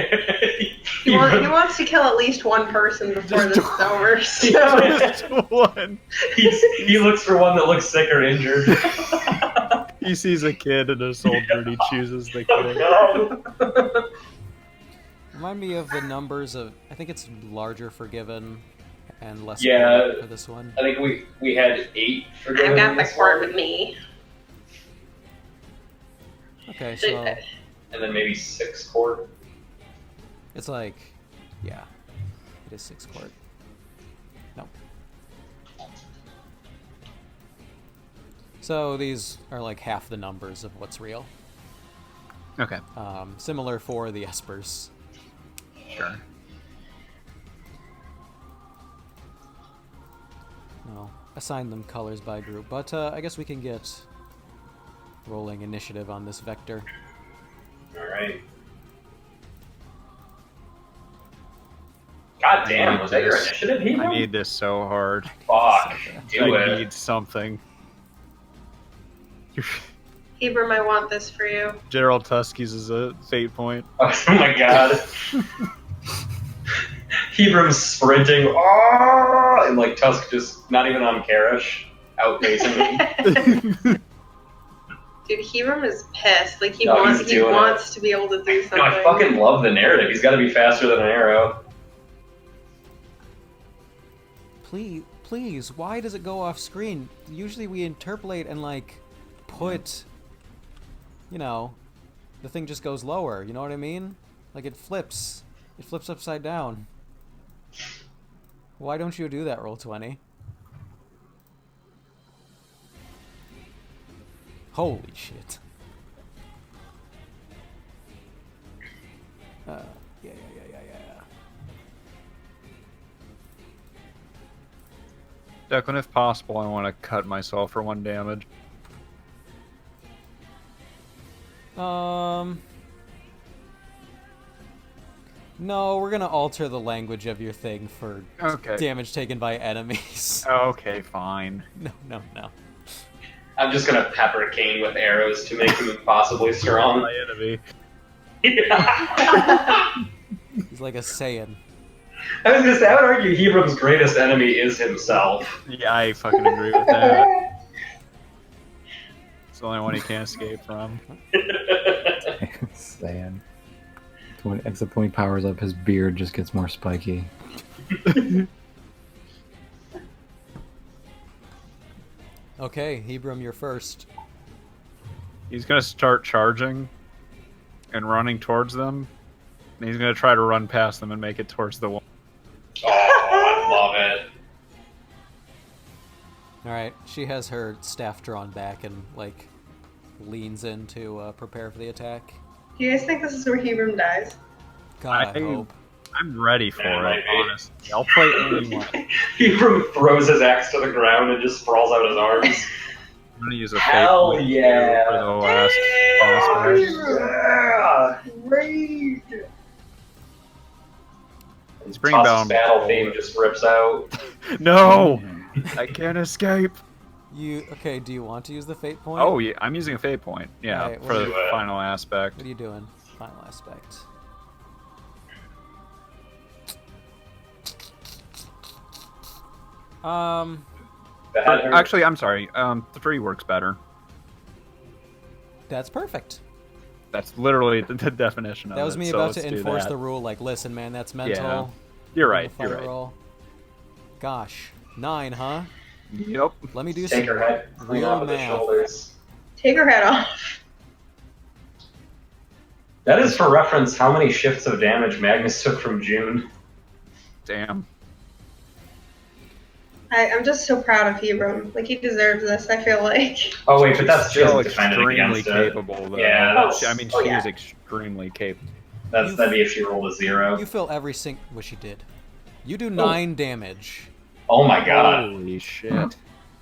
[SPEAKER 5] He wants to kill at least one person before this is over. So.
[SPEAKER 3] Just one.
[SPEAKER 1] He looks for one that looks sick or injured.
[SPEAKER 3] He sees a kid and a soldier, and he chooses the
[SPEAKER 1] Oh,
[SPEAKER 3] kid.
[SPEAKER 1] no.
[SPEAKER 4] Remind me of the numbers of. I think it's larger for Given and less
[SPEAKER 1] Yeah.
[SPEAKER 4] for this one.
[SPEAKER 1] I think we had 8 for
[SPEAKER 5] I've got the
[SPEAKER 1] this
[SPEAKER 5] cord
[SPEAKER 1] one,
[SPEAKER 5] with me.
[SPEAKER 4] Okay, so
[SPEAKER 1] and then maybe 6 cord.
[SPEAKER 4] it's like, yeah, it is 6 quart. No. So these are like half the numbers of what's real.
[SPEAKER 3] Okay.
[SPEAKER 4] Similar for the Espers.
[SPEAKER 3] Sure.
[SPEAKER 4] I'll assign them colors by group, but I guess we can get rolling initiative on this vector.
[SPEAKER 1] All right. God damn, was that your initiative, Hero?
[SPEAKER 3] I need this so hard.
[SPEAKER 1] Fuck, do
[SPEAKER 3] I
[SPEAKER 1] it.
[SPEAKER 3] need something.
[SPEAKER 5] Hebron, I want this for you.
[SPEAKER 3] General Tuskies is a fate point.
[SPEAKER 1] Oh my god. Hebron's sprinting, oh, and like Tusk just not even on Karish, outpacing him.
[SPEAKER 5] Dude, Hebron is pissed. Like he
[SPEAKER 1] No,
[SPEAKER 5] wants
[SPEAKER 1] he's doing
[SPEAKER 5] to be able to do something.
[SPEAKER 1] No, I fucking love the narrative. He's got to be faster than an arrow.
[SPEAKER 4] Please, why does it go off screen? Usually we interpolate and like put, you know, the thing just goes lower. You know what I mean? Like it flips upside down. Why don't you do that, Roll20? Holy shit. Yeah.
[SPEAKER 3] Declan, if possible, I want to cut myself for 1 damage.
[SPEAKER 4] No, we're gonna alter the language of your thing for
[SPEAKER 3] Okay.
[SPEAKER 4] damage taken by enemies.
[SPEAKER 3] Okay, fine.
[SPEAKER 4] No.
[SPEAKER 1] I'm just gonna pepper Kane with arrows to make him impossibly strong.
[SPEAKER 3] My enemy.
[SPEAKER 4] He's like a Saiyan.
[SPEAKER 1] I was gonna say, I would argue Hebron's greatest enemy is himself.
[SPEAKER 3] Yeah, I fucking agree with that. It's the only one he can't escape from.
[SPEAKER 2] Saying. Except when he powers up, his beard just gets more spiky.
[SPEAKER 4] Okay, Hebron, you're first.
[SPEAKER 3] He's gonna start charging and running towards them. And he's gonna try to run past them and make it towards the wall.
[SPEAKER 1] Oh, I love it.
[SPEAKER 4] Alright, she has her staff drawn back and, like, leans in to prepare for the attack.
[SPEAKER 5] Do you guys think this is where Hebron dies?
[SPEAKER 4] God, I hope.
[SPEAKER 3] I'm ready for
[SPEAKER 1] Yeah,
[SPEAKER 3] it,
[SPEAKER 1] might be.
[SPEAKER 3] honestly. I'll play anyone.
[SPEAKER 1] Hebron throws his axe to the ground and just sprawls out his arms.
[SPEAKER 3] I'm gonna use a
[SPEAKER 1] Hell
[SPEAKER 3] fake point
[SPEAKER 1] yeah.
[SPEAKER 3] for the last boss fight.
[SPEAKER 1] Yeah!
[SPEAKER 5] Great.
[SPEAKER 3] He's bringing
[SPEAKER 1] Tusk's
[SPEAKER 3] down
[SPEAKER 1] battle theme just rips out.
[SPEAKER 3] No! I can't escape.
[SPEAKER 4] Okay, do you want to use the fate point?
[SPEAKER 3] Oh, yeah, I'm using a fate point. Yeah,
[SPEAKER 4] Alright,
[SPEAKER 3] for
[SPEAKER 4] what
[SPEAKER 3] the
[SPEAKER 4] do
[SPEAKER 1] you-
[SPEAKER 3] final aspect.
[SPEAKER 4] What are you doing? Final aspect.
[SPEAKER 3] Actually, I'm sorry. 3 works better.
[SPEAKER 4] That's perfect.
[SPEAKER 3] That's literally the definition of it.
[SPEAKER 4] That was me
[SPEAKER 3] so
[SPEAKER 4] about
[SPEAKER 3] let's
[SPEAKER 4] to
[SPEAKER 3] do
[SPEAKER 4] enforce
[SPEAKER 3] that.
[SPEAKER 4] the rule, like, listen, man, that's mental.
[SPEAKER 3] Yeah. You're right.
[SPEAKER 4] Fight
[SPEAKER 3] You're right.
[SPEAKER 4] roll. Gosh, 9, huh?
[SPEAKER 3] Yep.
[SPEAKER 4] Let me do
[SPEAKER 1] Take
[SPEAKER 4] some
[SPEAKER 1] her head clean
[SPEAKER 4] real
[SPEAKER 1] off of the
[SPEAKER 4] math.
[SPEAKER 1] shoulders.
[SPEAKER 5] Take her head off.
[SPEAKER 1] That is for reference how many shifts of damage Magnus took from June.
[SPEAKER 3] Damn.
[SPEAKER 5] I'm just so proud of Hebron. Like, he deserves this, I feel like.
[SPEAKER 1] Oh wait, but that's
[SPEAKER 3] Still
[SPEAKER 1] just defended
[SPEAKER 3] extremely
[SPEAKER 1] against it.
[SPEAKER 3] capable, though.
[SPEAKER 1] Yeah, that's-
[SPEAKER 3] I mean,
[SPEAKER 5] oh,
[SPEAKER 3] she
[SPEAKER 5] yeah.
[SPEAKER 3] is extremely capable.
[SPEAKER 1] That'd be if she rolled a 0.
[SPEAKER 4] You fill every what she did. You do 9 damage.
[SPEAKER 1] Oh my god.
[SPEAKER 3] Holy shit.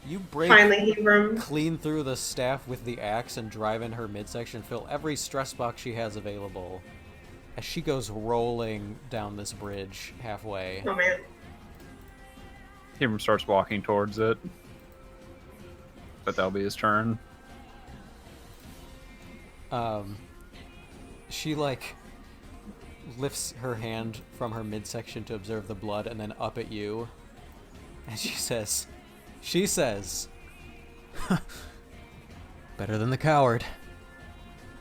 [SPEAKER 4] You break
[SPEAKER 5] Finally, Hebron.
[SPEAKER 4] clean through the staff with the axe and drive in her midsection, fill every stress box she has available as she goes rolling down this bridge halfway.
[SPEAKER 5] Oh, man.
[SPEAKER 3] Hebron starts walking towards it. But that'll be his turn.
[SPEAKER 4] She like lifts her hand from her midsection to observe the blood and then up at you. And she says, better than the coward.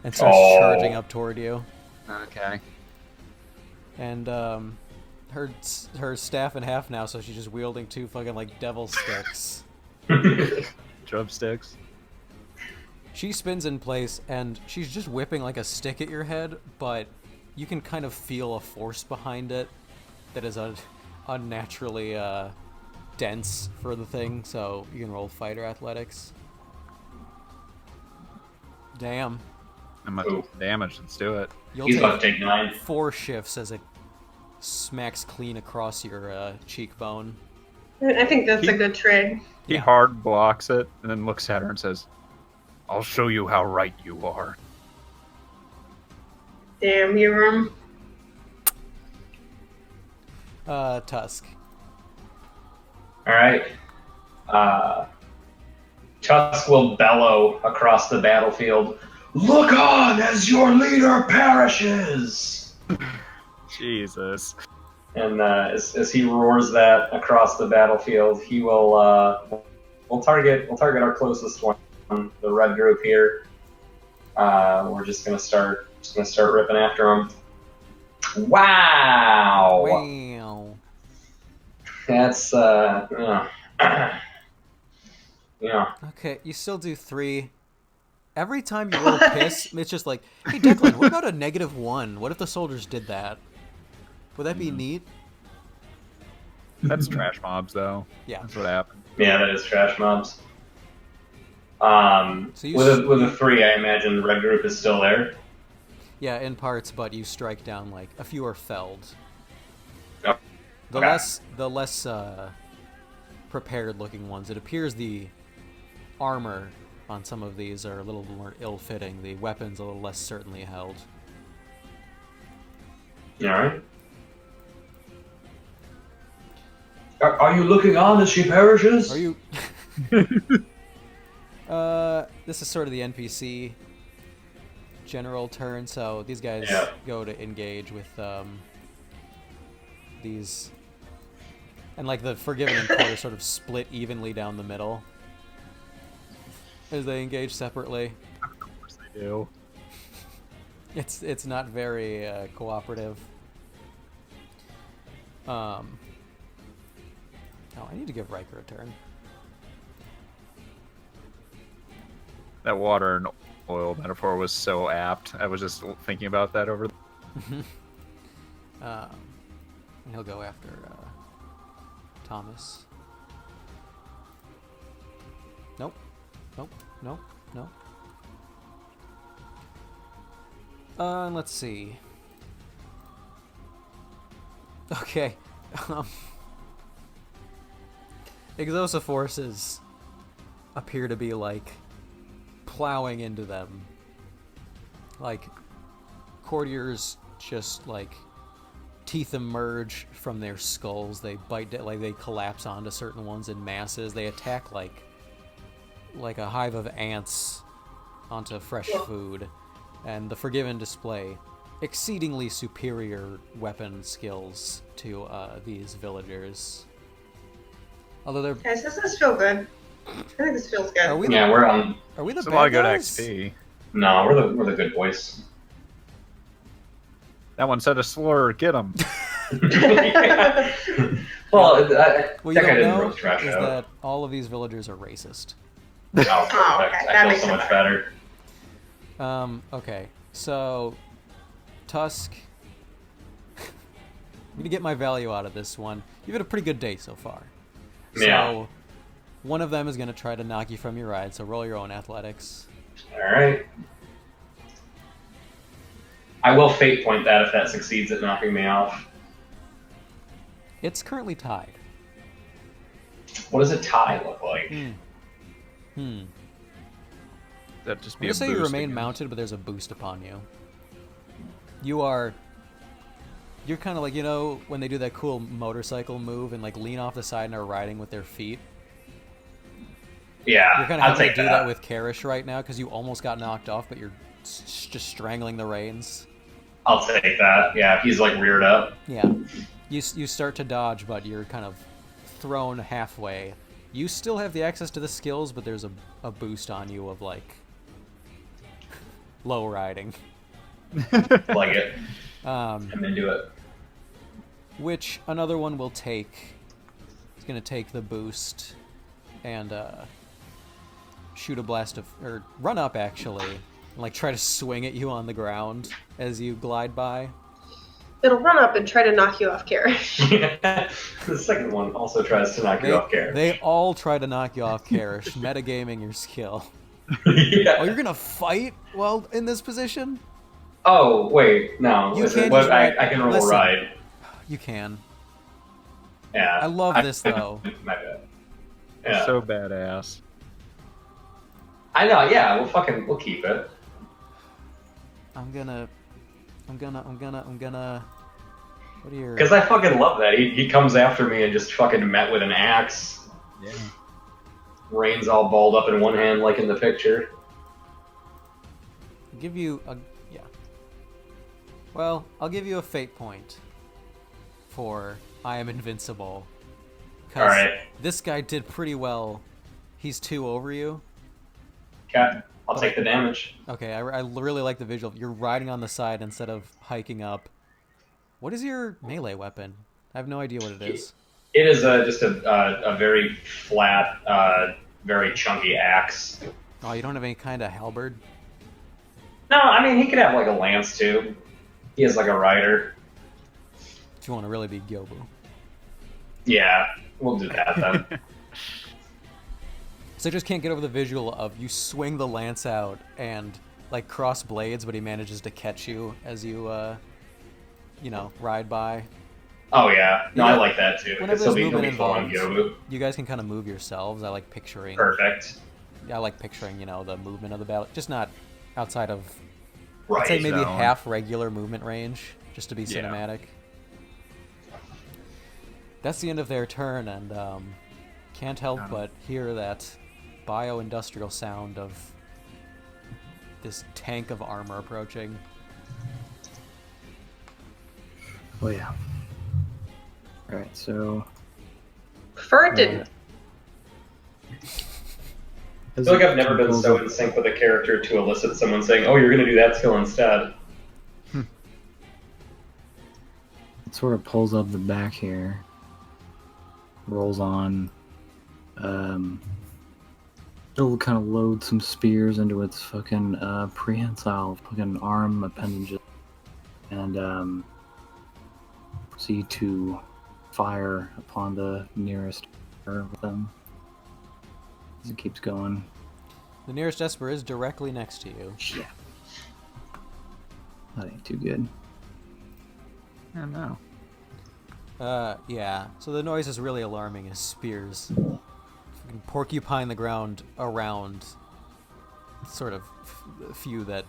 [SPEAKER 4] And starts
[SPEAKER 1] Oh.
[SPEAKER 4] charging up toward you.
[SPEAKER 3] Okay.
[SPEAKER 4] And her staff in half now, so she's just wielding 2 fucking like devil sticks.
[SPEAKER 3] Drumsticks.
[SPEAKER 4] She spins in place, and she's just whipping like a stick at your head, but you can kind of feel a force behind it that is unnaturally dense for the thing, so you can roll fighter athletics. Damn.
[SPEAKER 3] How much damage? Let's do it.
[SPEAKER 4] You'll
[SPEAKER 1] He's
[SPEAKER 4] take
[SPEAKER 1] about to take 9.
[SPEAKER 4] 4 shifts as it smacks clean across your cheekbone.
[SPEAKER 5] I think that's a good trade.
[SPEAKER 3] He hard blocks it and then looks at her and says, "I'll show you how right you are."
[SPEAKER 5] Damn, you
[SPEAKER 4] Tusk.
[SPEAKER 1] All right. Tusk will bellow across the battlefield. Look on as your leader perishes.
[SPEAKER 3] Jesus.
[SPEAKER 1] And as he roars that across the battlefield, he will we'll target our closest one, the red group here. We're just gonna start ripping after him. Wow.
[SPEAKER 4] Wow.
[SPEAKER 1] That's yeah.
[SPEAKER 4] Okay, you still do 3. Every time you roll piss, it's just like, hey Declan, what about a -1? What if the soldiers did that? Would that be neat?
[SPEAKER 3] That's trash mobs, though.
[SPEAKER 4] Yeah.
[SPEAKER 3] That's what happened.
[SPEAKER 1] Yeah, that is trash mobs.
[SPEAKER 4] So
[SPEAKER 1] With a 3, I imagine red group is still there.
[SPEAKER 4] Yeah, in parts, but you strike down like a few are felled.
[SPEAKER 1] Oh,
[SPEAKER 4] The
[SPEAKER 1] okay.
[SPEAKER 4] less prepared looking ones, it appears the armor on some of these are a little more ill-fitting. The weapons a little less certainly held.
[SPEAKER 1] All right. Are you looking on as she perishes?
[SPEAKER 4] Are you? This is sort of the NPC general turn, so these guys go to engage with these, and like the Forgiven and Core sort of split evenly down the middle as they engage separately.
[SPEAKER 3] Of course they do.
[SPEAKER 4] It's not very cooperative. Oh, I need to give Riker a turn.
[SPEAKER 3] That water and oil metaphor was so apt. I was just thinking about that over.
[SPEAKER 4] And he'll go after Thomas. Nope. Nope. Nope. Nope. And let's see. Okay. Exosa forces appear to be like plowing into them. Like courtiers just like teeth emerge from their skulls. They bite, like they collapse onto certain ones in masses. They attack like a hive of ants onto fresh food. And the Forgiven display exceedingly superior weapon skills to these villagers. Although they're...
[SPEAKER 5] Guys, does this feel good? I think this feels good.
[SPEAKER 4] Are we
[SPEAKER 1] We're on.
[SPEAKER 4] Are we the
[SPEAKER 3] It's a
[SPEAKER 4] bad
[SPEAKER 3] lot of good
[SPEAKER 4] guys?
[SPEAKER 3] XP.
[SPEAKER 1] No, we're the good boys.
[SPEAKER 3] That one said a slur. Get him.
[SPEAKER 1] Well,
[SPEAKER 4] What you
[SPEAKER 1] that guy
[SPEAKER 4] don't
[SPEAKER 1] didn't
[SPEAKER 4] know
[SPEAKER 1] roast trash
[SPEAKER 4] is
[SPEAKER 1] out.
[SPEAKER 4] that all of these villagers are racist.
[SPEAKER 1] Oh,
[SPEAKER 5] Oh, okay.
[SPEAKER 1] I
[SPEAKER 5] That
[SPEAKER 1] feel
[SPEAKER 5] makes
[SPEAKER 1] so
[SPEAKER 5] it
[SPEAKER 1] much better.
[SPEAKER 4] Okay, so Tusk. I'm gonna get my value out of this one. You've had a pretty good day so far.
[SPEAKER 1] Yeah.
[SPEAKER 4] So one of them is gonna try to knock you from your ride. So roll your own athletics.
[SPEAKER 1] All right. I will fate point that if that succeeds at knocking me off.
[SPEAKER 4] It's currently tied.
[SPEAKER 1] What does a tie look like?
[SPEAKER 3] That'd just
[SPEAKER 4] I'm
[SPEAKER 3] be
[SPEAKER 4] gonna
[SPEAKER 3] a
[SPEAKER 4] say you
[SPEAKER 3] boost
[SPEAKER 4] remain
[SPEAKER 3] again.
[SPEAKER 4] mounted, but there's a boost upon you. You're kind of like, you know, when they do that cool motorcycle move and like lean off the side and are riding with their feet.
[SPEAKER 1] Yeah,
[SPEAKER 4] You're kind of
[SPEAKER 1] I'll
[SPEAKER 4] having
[SPEAKER 1] take
[SPEAKER 4] to do that with Karish right now because you almost got knocked off, but you're just strangling the reins.
[SPEAKER 1] I'll take that. Yeah, he's like reared up.
[SPEAKER 4] Yeah. You start to dodge, but you're kind of thrown halfway. You still have the access to the skills, but there's a boost on you of like low riding.
[SPEAKER 1] Like it.
[SPEAKER 4] Um,
[SPEAKER 1] I'm into it.
[SPEAKER 4] which another one will take. It's going to take the boost and shoot a blast of, or run up actually, and like try to swing at you on the ground as you glide by.
[SPEAKER 5] It'll run up and try to knock you off, Karen.
[SPEAKER 1] The second one also tries to knock you off, Karen.
[SPEAKER 4] They all try to knock you off, Karish. Metagaming your skill.
[SPEAKER 1] Yeah.
[SPEAKER 4] Oh, you're gonna fight while in this position?
[SPEAKER 1] Oh, wait, no.
[SPEAKER 4] You
[SPEAKER 1] Is
[SPEAKER 4] can't
[SPEAKER 1] it, what,
[SPEAKER 4] just ride-
[SPEAKER 1] I can roll
[SPEAKER 4] listen.
[SPEAKER 1] a ride.
[SPEAKER 4] You can.
[SPEAKER 1] Yeah.
[SPEAKER 4] I love this though.
[SPEAKER 1] My bad. Yeah.
[SPEAKER 3] So badass.
[SPEAKER 1] I know, yeah, we'll keep it.
[SPEAKER 4] I'm gonna. What are your?
[SPEAKER 1] Because I fucking love that. He comes after me and just fucking met with an axe.
[SPEAKER 3] Yeah.
[SPEAKER 1] Rain's all balled up in one hand like in the picture.
[SPEAKER 4] Give you a yeah. Well, I'll give you a fate point for I am invincible.
[SPEAKER 1] All right.
[SPEAKER 4] This guy did pretty well. He's 2 over you.
[SPEAKER 1] Okay, I'll take the damage.
[SPEAKER 4] Okay, I really like the visual. You're riding on the side instead of hiking up. What is your melee weapon? I have no idea what it is.
[SPEAKER 1] It is just a very flat, very chunky axe.
[SPEAKER 4] Oh, you don't have any kind of halberd?
[SPEAKER 1] No, I mean, he could have like a lance too. He is like a rider.
[SPEAKER 4] If you want to really be Gyobu.
[SPEAKER 1] Yeah, we'll do that then.
[SPEAKER 4] So I just can't get over the visual of you swing the lance out and like cross blades, but he manages to catch you as you, ride by.
[SPEAKER 1] Oh yeah, no,
[SPEAKER 4] Yeah.
[SPEAKER 1] I like that too.
[SPEAKER 4] Whenever
[SPEAKER 1] He'll
[SPEAKER 4] there's
[SPEAKER 1] be
[SPEAKER 4] movement
[SPEAKER 1] full on
[SPEAKER 4] involved,
[SPEAKER 1] Gyobu.
[SPEAKER 4] you guys can kind of move yourselves. I like picturing.
[SPEAKER 1] Perfect.
[SPEAKER 4] I like picturing, the movement of the battle, just not outside of,
[SPEAKER 1] Right.
[SPEAKER 4] I'd say maybe
[SPEAKER 3] zone.
[SPEAKER 4] half regular movement range, just to be
[SPEAKER 3] Yeah.
[SPEAKER 4] cinematic. That's the end of their turn, and can't help but hear that bio-industrial sound of this tank of armor approaching.
[SPEAKER 2] Oh yeah. All right, so
[SPEAKER 5] Prefer it didn't.
[SPEAKER 1] I feel like I've never been so in sync with a character to elicit someone saying, "Oh, you're gonna do that skill instead."
[SPEAKER 2] It sort of pulls up the back here, rolls on. It'll kind of load some spears into its fucking prehensile fucking arm appendages, and proceed to fire upon the nearest with them as it keeps going.
[SPEAKER 4] The nearest Esper is directly next to you.
[SPEAKER 2] Shit. That ain't too good.
[SPEAKER 3] I don't know.
[SPEAKER 4] Yeah. So the noise is really alarming as spears fucking porcupine the ground around sort of few that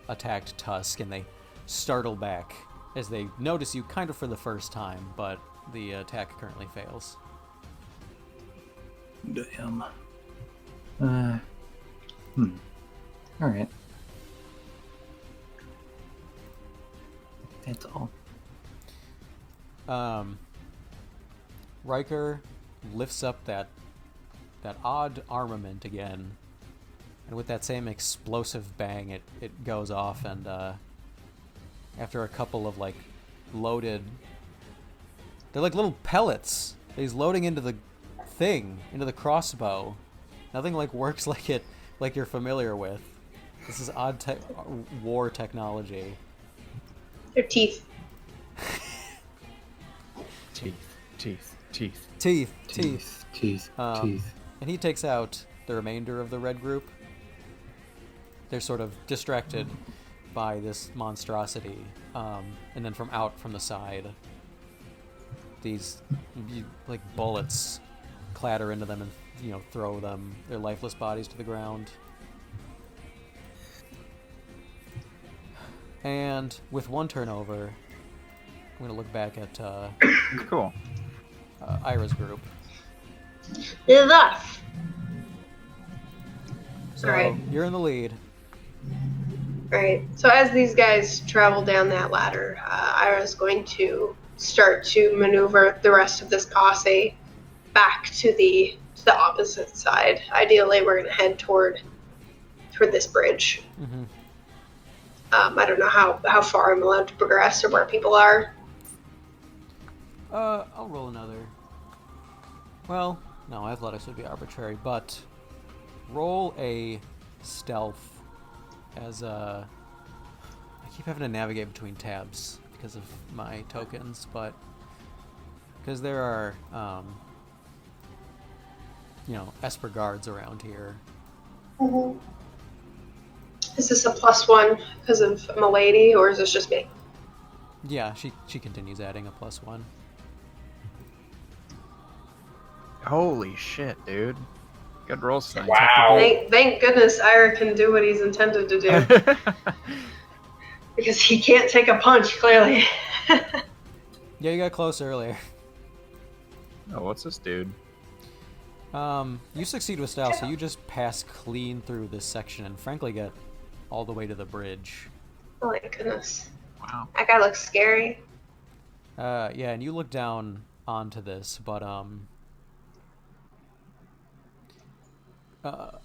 [SPEAKER 4] attacked Tusk, and they startle back as they notice you kind of for the first time, but the attack currently fails.
[SPEAKER 2] Damn. Alright. That's all.
[SPEAKER 4] Riker lifts up that odd armament again, and with that same explosive bang, it goes off, and after a couple of like loaded, they're like little pellets. He's loading into the thing, into the crossbow. Nothing like works like you're familiar with. This is odd war technology.
[SPEAKER 5] Their teeth.
[SPEAKER 2] Teeth.
[SPEAKER 4] And he takes out the remainder of the red group. They're sort of distracted by this monstrosity, and then from the side, these like bullets clatter into them and throw their lifeless bodies to the ground. And with one turnover, I'm gonna look back at
[SPEAKER 3] Cool.
[SPEAKER 4] Ira's group.
[SPEAKER 5] Enough.
[SPEAKER 4] So
[SPEAKER 5] Alright.
[SPEAKER 4] you're in the lead.
[SPEAKER 5] Right. So as these guys travel down that ladder, Ira's going to start to maneuver the rest of this posse back to the opposite side. Ideally, we're going to head toward this bridge.
[SPEAKER 4] Mm-hmm.
[SPEAKER 5] I don't know how far I'm allowed to progress or where people are.
[SPEAKER 4] I'll roll another. Well, no, athletics would be arbitrary, but roll a stealth as I keep having to navigate between tabs because of my tokens, but because there are, Esper guards around here.
[SPEAKER 5] Mm-hmm. Is this a +1 because of Milady, or is this just me?
[SPEAKER 4] Yeah, she continues adding a +1.
[SPEAKER 3] Holy shit, dude. Good roll, Snipe.
[SPEAKER 1] Wow.
[SPEAKER 5] Thank goodness Ira can do what he's intended to do. Because he can't take a punch, clearly.
[SPEAKER 4] Yeah, you got close earlier.
[SPEAKER 3] Oh, what's this dude?
[SPEAKER 4] You succeed with style, so you just pass clean through this section and frankly get all the way to the bridge.
[SPEAKER 5] Oh my goodness.
[SPEAKER 3] Wow.
[SPEAKER 5] That guy looks scary.
[SPEAKER 4] Yeah, and you look down onto this, but actually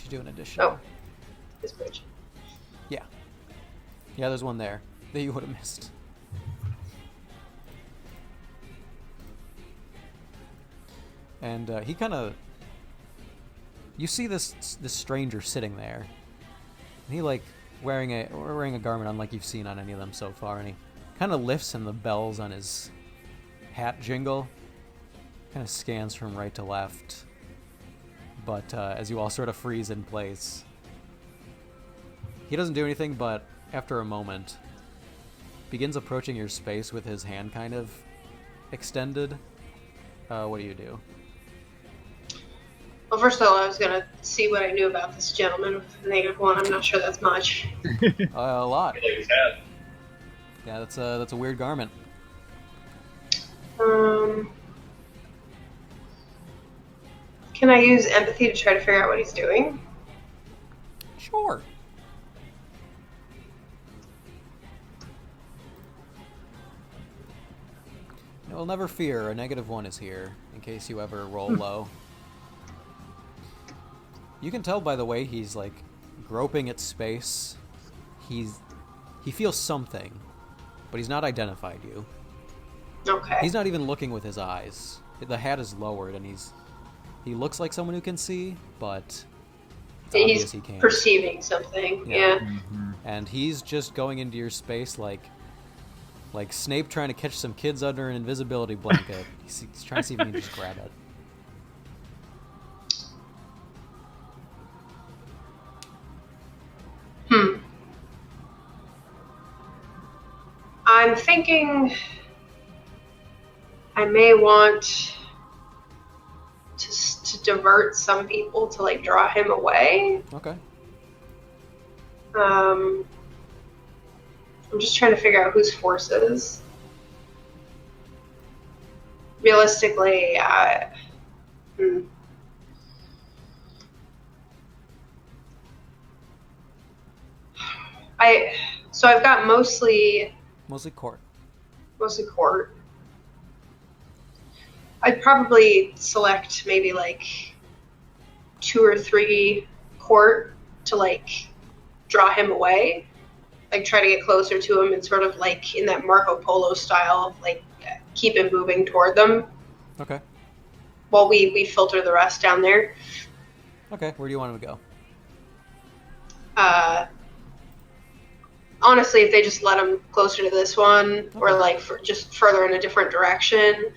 [SPEAKER 4] do an additional.
[SPEAKER 5] Oh, this bridge.
[SPEAKER 4] Yeah, there's one there that you would have missed. And he kind of, you see this stranger sitting there, and he wearing a garment unlike you've seen on any of them so far, and he kind of lifts and the bells on his hat jingle, kind of scans from right to left, but as you all sort of freeze in place, he doesn't do anything, but after a moment begins approaching your space with his hand kind of extended. What do you do?
[SPEAKER 5] Well, first of all, I was going to see what I knew about this gentleman with the -1. I'm not sure that's much.
[SPEAKER 4] A lot.
[SPEAKER 1] Like his head.
[SPEAKER 4] Yeah, that's a weird garment.
[SPEAKER 5] Can I use empathy to try to figure out what he's doing?
[SPEAKER 4] Sure. Well, never fear, a -1 is here, in case you ever roll low. You can tell by the way he's, groping at space. He feels something, but he's not identified you.
[SPEAKER 5] Okay.
[SPEAKER 4] He's not even looking with his eyes. The hat is lowered, and he looks like someone who can see, but it's obvious
[SPEAKER 5] He's
[SPEAKER 4] he can't.
[SPEAKER 5] perceiving something, yeah.
[SPEAKER 3] Mm-hmm.
[SPEAKER 4] And he's just going into your space like Snape trying to catch some kids under an invisibility blanket. He's trying to see if he can just grab it.
[SPEAKER 5] I'm thinking I may want to divert some people to draw him away.
[SPEAKER 4] Okay.
[SPEAKER 5] I'm just trying to figure out whose forces. Realistically, so I've got mostly
[SPEAKER 4] court.
[SPEAKER 5] Mostly court. I'd probably select maybe 2 or 3 court to draw him away. Try to get closer to him and sort of in that Marco Polo style, keep him moving toward them.
[SPEAKER 4] Okay.
[SPEAKER 5] While we filter the rest down there.
[SPEAKER 4] Okay, where do you want him to go?
[SPEAKER 5] Honestly, if they just let him closer to this one, okay. Or just further in a different direction.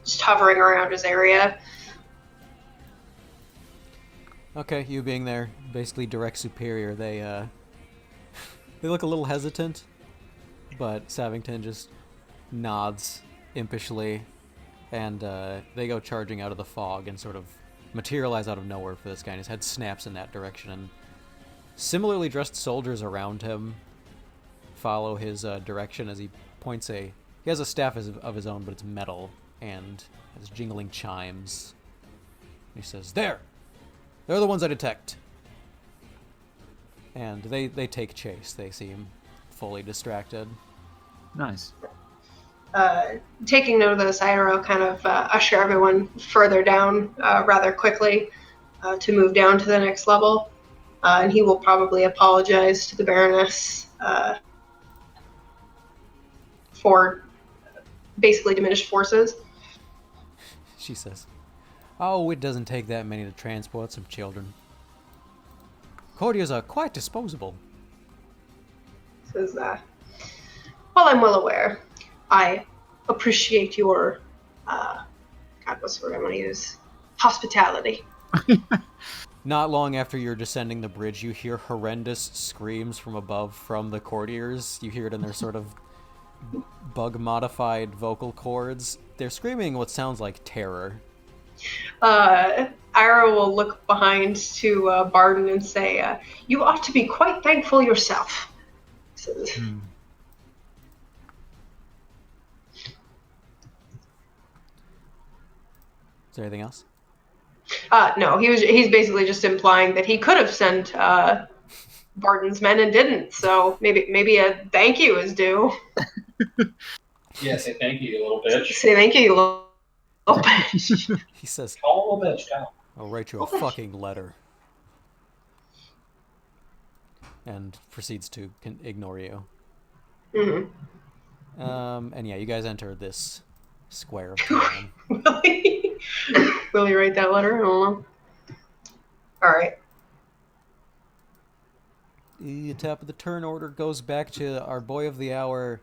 [SPEAKER 5] Just hovering around his area.
[SPEAKER 4] Okay, you being their basically direct superior, they look a little hesitant, but Savington just nods impishly, and they go charging out of the fog and sort of materialize out of nowhere for this guy, and his head snaps in that direction, and similarly dressed soldiers around him follow his direction as he points he has a staff of his own, but it's metal, and has jingling chimes. He says, "There! They're the ones I detect." And they take chase. They seem fully distracted.
[SPEAKER 3] Nice.
[SPEAKER 5] Taking note of this, Ira will kind of usher everyone further down rather quickly to move down to the next level. And he will probably apologize to the Baroness for basically diminished forces.
[SPEAKER 4] She says, "Oh, it doesn't take that many to transport some children. Courtiers are quite disposable."
[SPEAKER 5] Says, well, I'm well aware. I appreciate your, God, what's the word I want to use? Hospitality.
[SPEAKER 4] Not long after you're descending the bridge, you hear horrendous screams from above from the courtiers. You hear it in their sort of bug-modified vocal cords. They're screaming what sounds like terror.
[SPEAKER 5] Ira will look behind to Barden and say, you ought to be quite thankful yourself. Says,
[SPEAKER 4] Is there anything else?
[SPEAKER 5] No, he's basically just implying that he could have sent Barden's men and didn't. So maybe a thank you is due.
[SPEAKER 1] Yeah, say thank you, you little bitch.
[SPEAKER 5] Say thank you, you little bitch.
[SPEAKER 4] He says,
[SPEAKER 1] Call a little bitch down.
[SPEAKER 4] "I'll write you a fucking letter." And proceeds to ignore you.
[SPEAKER 5] Mm-hmm.
[SPEAKER 4] And yeah, you guys enter this square of town.
[SPEAKER 5] Will he write that letter? I don't know. All right.
[SPEAKER 4] The top of the turn order goes back to our boy of the hour.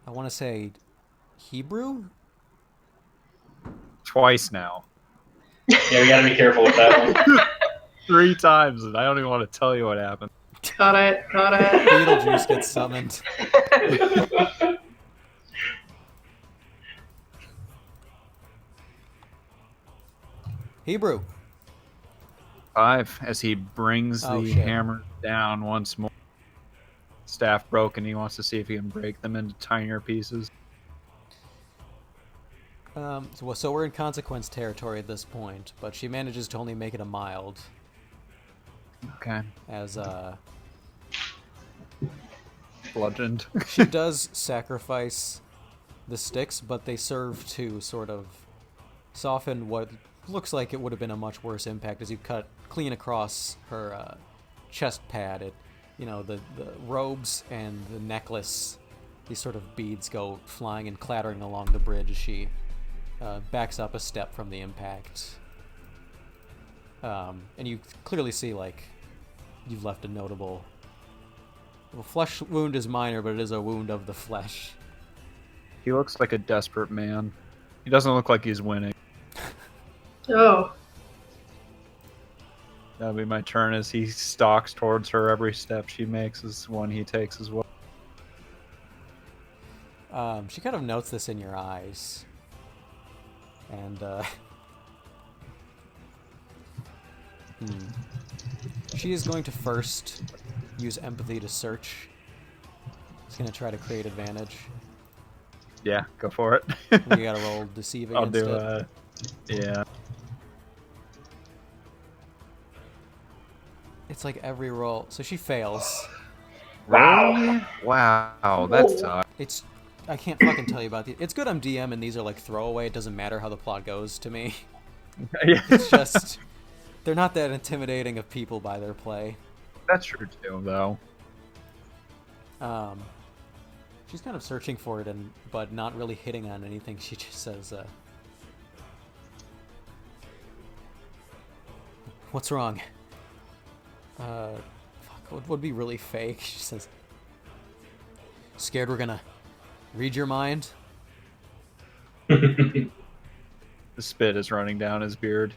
[SPEAKER 4] I want to say Hebrew?
[SPEAKER 3] Twice now.
[SPEAKER 1] Yeah, we gotta be careful with that one.
[SPEAKER 3] 3 times, and I don't even want to tell you what happened.
[SPEAKER 5] Got it.
[SPEAKER 4] Beetlejuice gets summoned. Hebrew.
[SPEAKER 3] 5, as he brings the hammer down once more. Staff broken, he wants to see if he can break them into tinier pieces.
[SPEAKER 4] So we're in consequence territory at this point, but she manages to only make it a mild.
[SPEAKER 3] Okay.
[SPEAKER 4] As
[SPEAKER 3] Bludgeoned.
[SPEAKER 4] she does sacrifice the sticks, but they serve to sort of soften what looks like it would have been a much worse impact as you cut clean across her chest pad. The robes and the necklace, these sort of beads go flying and clattering along the bridge as she backs up a step from the impact. And you clearly see, like, you've left a notable... Well, flesh wound is minor, but it is a wound of the flesh.
[SPEAKER 3] He looks like a desperate man. He doesn't look like he's winning.
[SPEAKER 5] Oh.
[SPEAKER 3] That'll be my turn as he stalks towards her. Every step she makes is one he takes as well.
[SPEAKER 4] She kind of notes this in your eyes. And, she is going to first use empathy to search. She's going to try to create advantage.
[SPEAKER 3] Yeah, go for it.
[SPEAKER 4] You gotta roll deceive
[SPEAKER 3] I'll
[SPEAKER 4] against
[SPEAKER 3] do
[SPEAKER 4] it.
[SPEAKER 3] Yeah.
[SPEAKER 4] It's like every roll. So she fails.
[SPEAKER 3] Wow. Wow, that's tough.
[SPEAKER 4] I can't fucking tell you about the... It's good I'm DM and these are like throwaway. It doesn't matter how the plot goes to me.
[SPEAKER 3] Yeah.
[SPEAKER 4] It's just... They're not that intimidating of people by their play.
[SPEAKER 3] That's true too, though.
[SPEAKER 4] She's kind of searching for it, but not really hitting on anything. She just says, "What's wrong?" What would be really fake? She says, "Scared we're gonna read your mind?"
[SPEAKER 3] The spit is running down his beard.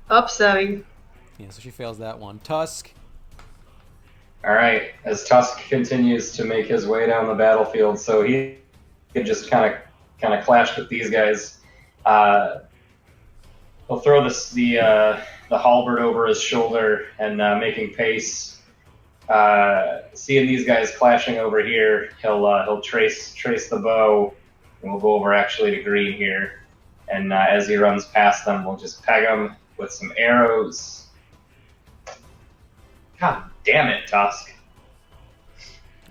[SPEAKER 5] Upsetting.
[SPEAKER 4] Yeah, so she fails that one. Tusk.
[SPEAKER 1] All right, as Tusk continues to make his way down the battlefield, so he could just kind of clash with these guys. He'll throw the halberd over his shoulder and making pace. Seeing these guys clashing over here, he'll trace the bow, and we'll go over actually to Green here. And as he runs past them, we'll just peg him with some arrows. God damn it, Tusk.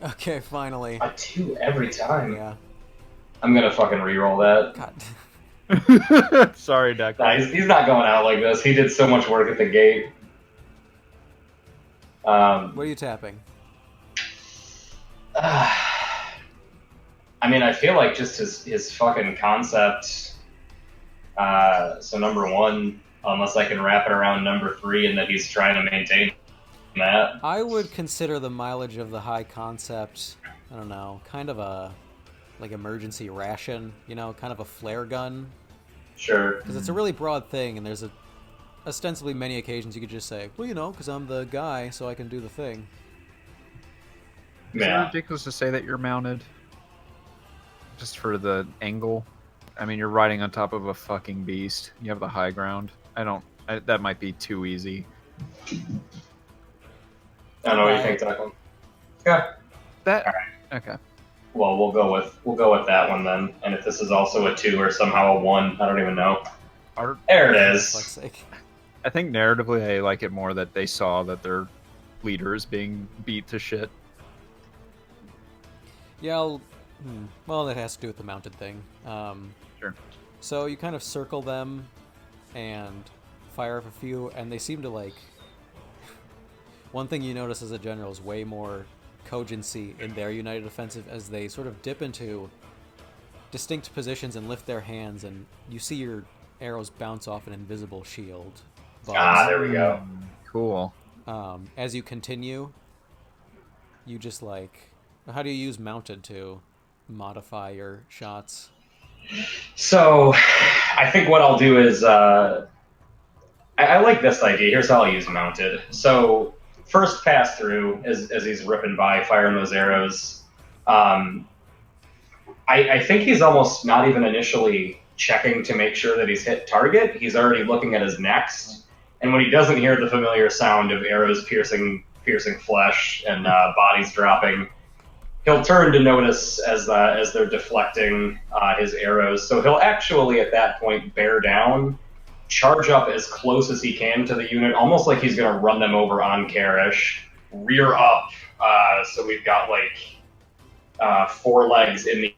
[SPEAKER 4] Okay, finally.
[SPEAKER 1] A 2 every time.
[SPEAKER 4] Yeah.
[SPEAKER 1] I'm gonna fucking re-roll that.
[SPEAKER 4] God.
[SPEAKER 3] Sorry, Deck.
[SPEAKER 1] Nah, he's not going out like this. He did so much work at the gate.
[SPEAKER 4] What are you tapping?
[SPEAKER 1] I mean, I feel like just his fucking concept. So number one, unless I can wrap it around number three, and that he's trying to maintain that.
[SPEAKER 4] I would consider the mileage of the high concept, I don't know, kind of a like emergency ration, you know, kind of a flare gun,
[SPEAKER 1] Sure.
[SPEAKER 4] because it's a really broad thing, and there's ostensibly many occasions you could just say, well, you know, because I'm the guy, so I can do the thing.
[SPEAKER 3] Is it
[SPEAKER 1] Yeah.
[SPEAKER 3] ridiculous to say that you're mounted? Just for the angle? I mean, you're riding on top of a fucking beast. You have the high ground. That might be too easy.
[SPEAKER 1] I don't know what you think, Declan. Yeah.
[SPEAKER 3] That.
[SPEAKER 1] All
[SPEAKER 3] Okay.
[SPEAKER 1] Well, we'll go with that one then. And if this is also a 2 or somehow a 1, I don't even know. There it
[SPEAKER 4] For fuck's
[SPEAKER 1] is.
[SPEAKER 4] sake.
[SPEAKER 3] I think narratively, I like it more that they saw that their leader is being beat to shit.
[SPEAKER 4] Yeah, well, that has to do with the mounted thing.
[SPEAKER 3] Sure.
[SPEAKER 4] So you kind of circle them and fire off a few, and they seem to like... One thing you notice as a general is way more cogency in their united offensive as they sort of dip into distinct positions and lift their hands, and you see your arrows bounce off an invisible shield. But,
[SPEAKER 1] There we go.
[SPEAKER 3] Cool.
[SPEAKER 4] as you continue, you just like... How do you use mounted to modify your shots?
[SPEAKER 1] So, I think what I'll do is I like this idea. Here's how I'll use mounted. So, first pass through as he's ripping by, firing those arrows. I think he's almost not even initially checking to make sure that he's hit target. He's already looking at his next, and when he doesn't hear the familiar sound of arrows piercing flesh and bodies dropping, he'll turn to notice as they're deflecting his arrows. So he'll actually at that point bear down, charge up as close as he can to the unit, almost like he's going to run them over on Karish, rear up. So we've got like 4 legs in the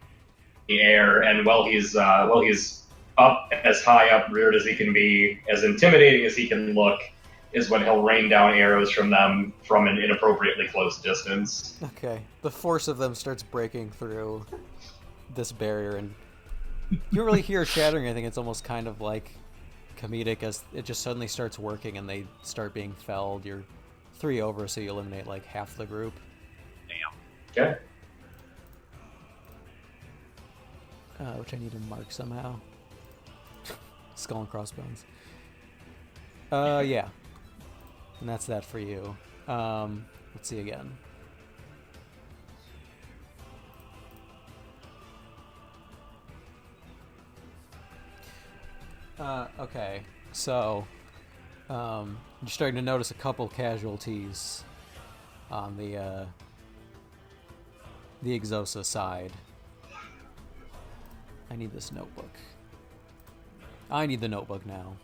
[SPEAKER 1] air, and while he's up as high up reared as he can be, as intimidating as he can look, is when he'll rain down arrows from them from an inappropriately close distance.
[SPEAKER 4] Okay. The force of them starts breaking through this barrier, and you don't really hear shattering or anything. It's almost kind of like comedic as it just suddenly starts working and they start being felled. You're 3 over, so you eliminate like half the group.
[SPEAKER 3] Damn.
[SPEAKER 1] Okay.
[SPEAKER 4] Which I need to mark somehow. Skull and crossbones. Yeah. And that's that for you. Let's see again. Okay, so you're starting to notice a couple casualties on the Exosa side. I need this notebook. I need the notebook now.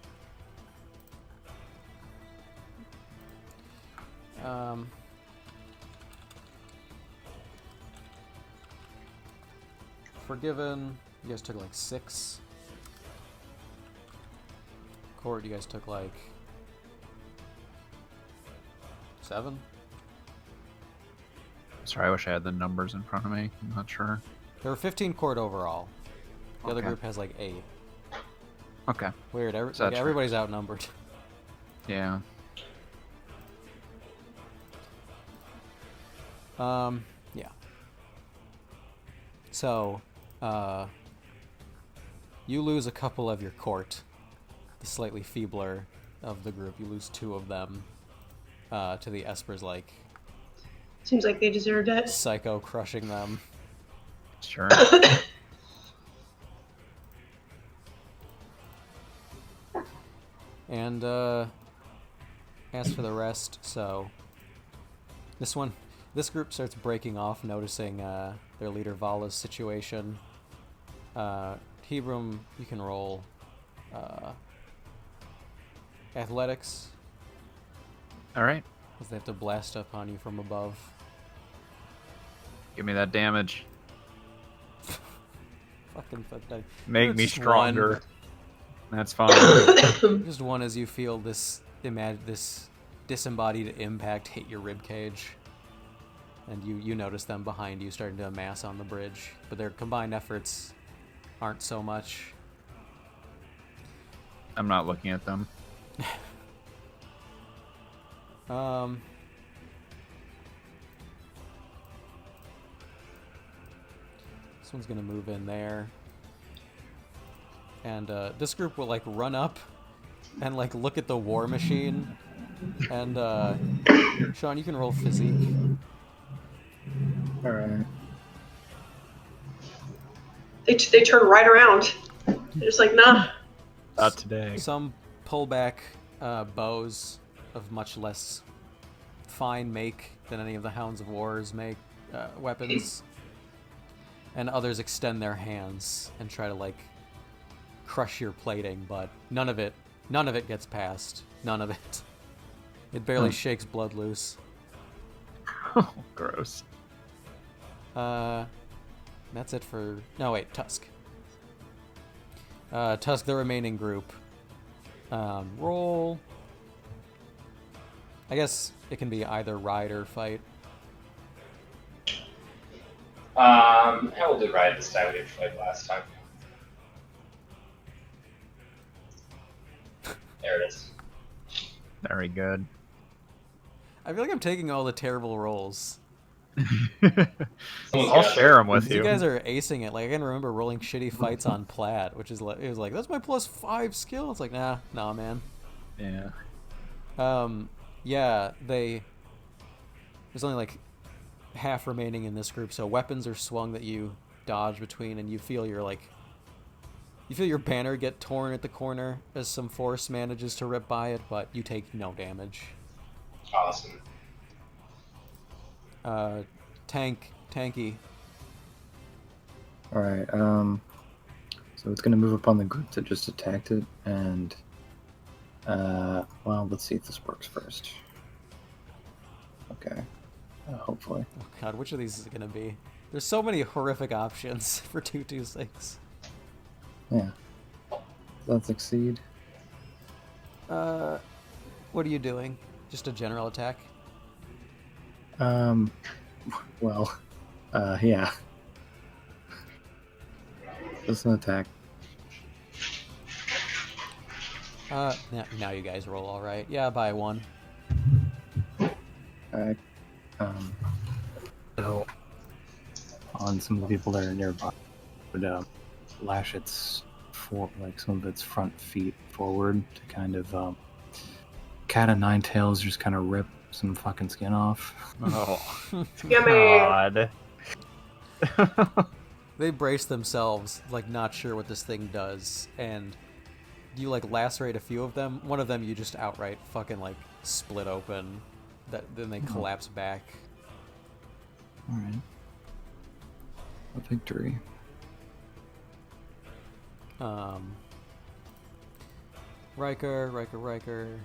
[SPEAKER 4] Forgiven. You guys took like 6. Court, you guys took like 7.
[SPEAKER 3] Sorry, I wish I had the numbers in front of me. I'm not sure.
[SPEAKER 4] There were 15 court overall. The other
[SPEAKER 3] Okay.
[SPEAKER 4] group has like 8.
[SPEAKER 3] Okay.
[SPEAKER 4] Weird.
[SPEAKER 3] So that's
[SPEAKER 4] Everybody's outnumbered.
[SPEAKER 3] Yeah.
[SPEAKER 4] Yeah. So, you lose a couple of your court. The slightly feebler of the group. You lose 2 of them to the Espers, like
[SPEAKER 5] Seems like they deserved it.
[SPEAKER 4] psycho crushing them.
[SPEAKER 3] Sure.
[SPEAKER 4] And as for the rest, so this group starts breaking off, noticing their leader Vala's situation. Hebron, you can roll athletics,
[SPEAKER 3] All right.
[SPEAKER 4] because they have to blast up on you from above.
[SPEAKER 3] Give me that damage.
[SPEAKER 4] Fucking pathetic.
[SPEAKER 3] Make me
[SPEAKER 4] Just
[SPEAKER 3] stronger.
[SPEAKER 4] one.
[SPEAKER 3] That's fine.
[SPEAKER 4] Just one as you feel this disembodied impact hit your rib cage. And you notice them behind you starting to amass on the bridge, but their combined efforts aren't so much.
[SPEAKER 3] I'm not looking at them.
[SPEAKER 4] This one's gonna move in there, and this group will like run up and like look at the war machine. And Sean, you can roll physique.
[SPEAKER 2] All right.
[SPEAKER 5] They turn right around. They're just like, nah.
[SPEAKER 3] Not today.
[SPEAKER 4] Some pull back bows of much less fine make than any of the Hounds of War's make weapons, and others extend their hands and try to like crush your plating, but none of it gets past. None of it. It barely shakes blood loose.
[SPEAKER 3] Oh, gross.
[SPEAKER 4] That's it for... No, wait, Tusk. Tusk, the remaining group. Roll... I guess it can be either ride or fight.
[SPEAKER 1] I will do ride this time. We did fight last time. There it is.
[SPEAKER 3] Very good.
[SPEAKER 4] I feel like I'm taking all the terrible rolls.
[SPEAKER 3] I'll share them with
[SPEAKER 4] You
[SPEAKER 3] you.
[SPEAKER 4] guys are acing it. Like, I can remember rolling shitty fights on Plaid, which is like, it was like, that's my +5 skill. It's like, nah, man.
[SPEAKER 3] Yeah.
[SPEAKER 4] Yeah, there's only like half remaining in this group, so weapons are swung that you dodge between, and you feel your banner get torn at the corner as some force manages to rip by it, but you take no damage.
[SPEAKER 1] Awesome.
[SPEAKER 4] Tanky.
[SPEAKER 2] All right. So it's gonna move up on the group that just attacked it, and well, let's see if this works first. Okay. Hopefully.
[SPEAKER 4] Oh god, which of these is it gonna be? There's so many horrific options for 226.
[SPEAKER 2] Yeah. Does that succeed?
[SPEAKER 4] What are you doing? Just a general attack?
[SPEAKER 2] Well, yeah. Just an attack.
[SPEAKER 4] Now you guys roll all right. Yeah, by 1.
[SPEAKER 2] Alright. So, on some of the people that are nearby, would lash some of its front feet forward to kind of cat o' nine tails, just kind of rip some fucking skin off.
[SPEAKER 3] Oh,
[SPEAKER 5] Yummy.
[SPEAKER 3] God.
[SPEAKER 4] They brace themselves, like not sure what this thing does, and you like lacerate a few of them. One of them you just outright fucking like split open. Then they collapse back.
[SPEAKER 2] All right. A victory.
[SPEAKER 4] Riker.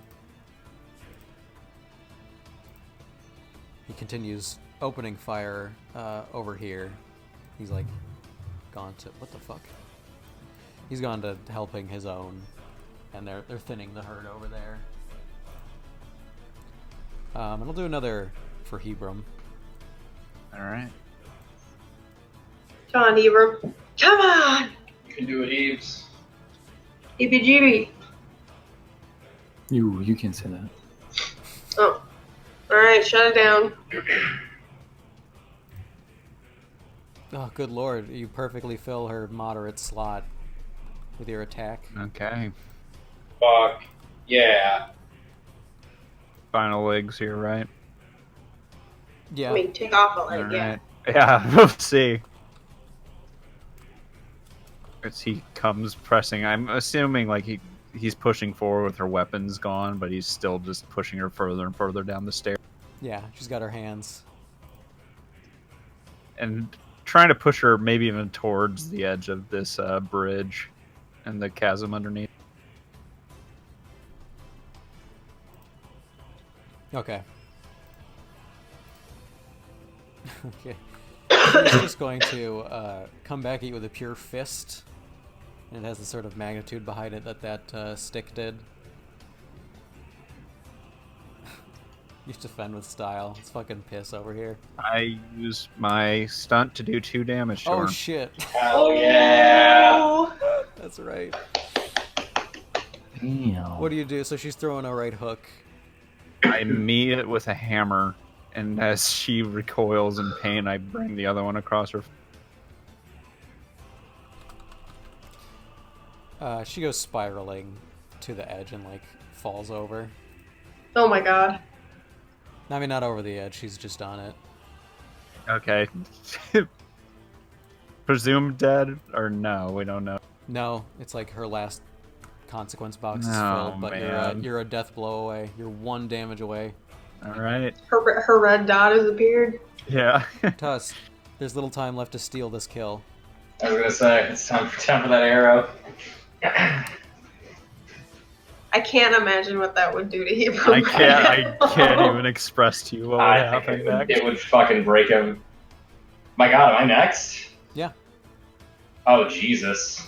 [SPEAKER 4] He continues opening fire over here. He's like gone to what the fuck? He's gone to helping his own, and they're thinning the herd over there. And I'll do another for Hebron.
[SPEAKER 3] All right.
[SPEAKER 5] Come on, Ebro. Come on!
[SPEAKER 1] You can do it, Eves.
[SPEAKER 5] EBGB.
[SPEAKER 2] You can't say that.
[SPEAKER 5] Oh. Alright, shut it down.
[SPEAKER 4] Oh, good lord! You perfectly fill her moderate slot with your attack.
[SPEAKER 3] Okay.
[SPEAKER 1] Fuck. Yeah.
[SPEAKER 3] Final legs here, right?
[SPEAKER 4] Yeah.
[SPEAKER 5] I mean, take off a leg,
[SPEAKER 3] All
[SPEAKER 5] yeah.
[SPEAKER 3] right. Yeah, we'll see. As he comes pressing, I'm assuming like he's pushing forward with her weapons gone, but he's still just pushing her further and further down the stairs.
[SPEAKER 4] Yeah, she's got her hands.
[SPEAKER 3] And trying to push her maybe even towards the edge of this bridge and the chasm underneath.
[SPEAKER 4] Okay. Okay. He's just going to come back at you with a pure fist. And it has the sort of magnitude behind it that stick did. You defend with style. It's fucking piss over here.
[SPEAKER 3] I use my stunt to do 2 damage to
[SPEAKER 4] Oh
[SPEAKER 3] her.
[SPEAKER 4] shit.
[SPEAKER 1] Oh yeah.
[SPEAKER 5] Oh.
[SPEAKER 4] That's right.
[SPEAKER 2] Damn.
[SPEAKER 4] What do you do? So she's throwing a right hook.
[SPEAKER 3] I meet it with a hammer, and as she recoils in pain, I bring the other one across her.
[SPEAKER 4] She goes spiraling to the edge and like falls over.
[SPEAKER 5] Oh my god.
[SPEAKER 4] I mean, not over the edge. She's just on it.
[SPEAKER 3] Okay. Presumed dead, or no? We don't know.
[SPEAKER 4] No, it's like her last consequence box is
[SPEAKER 3] Oh,
[SPEAKER 4] filled, but
[SPEAKER 3] man.
[SPEAKER 4] you're a death blow away. You're 1 damage away.
[SPEAKER 3] All right.
[SPEAKER 5] Her red dot has appeared.
[SPEAKER 3] Yeah.
[SPEAKER 4] Tusk, there's little time left to steal this kill.
[SPEAKER 1] I was gonna say it's time for that arrow.
[SPEAKER 5] I can't imagine what that would do to him.
[SPEAKER 3] I can't even express to you what would
[SPEAKER 1] I think
[SPEAKER 3] happen
[SPEAKER 1] it would,
[SPEAKER 3] next.
[SPEAKER 1] it would fucking break him. My God, am I next?
[SPEAKER 4] Yeah.
[SPEAKER 1] Oh Jesus.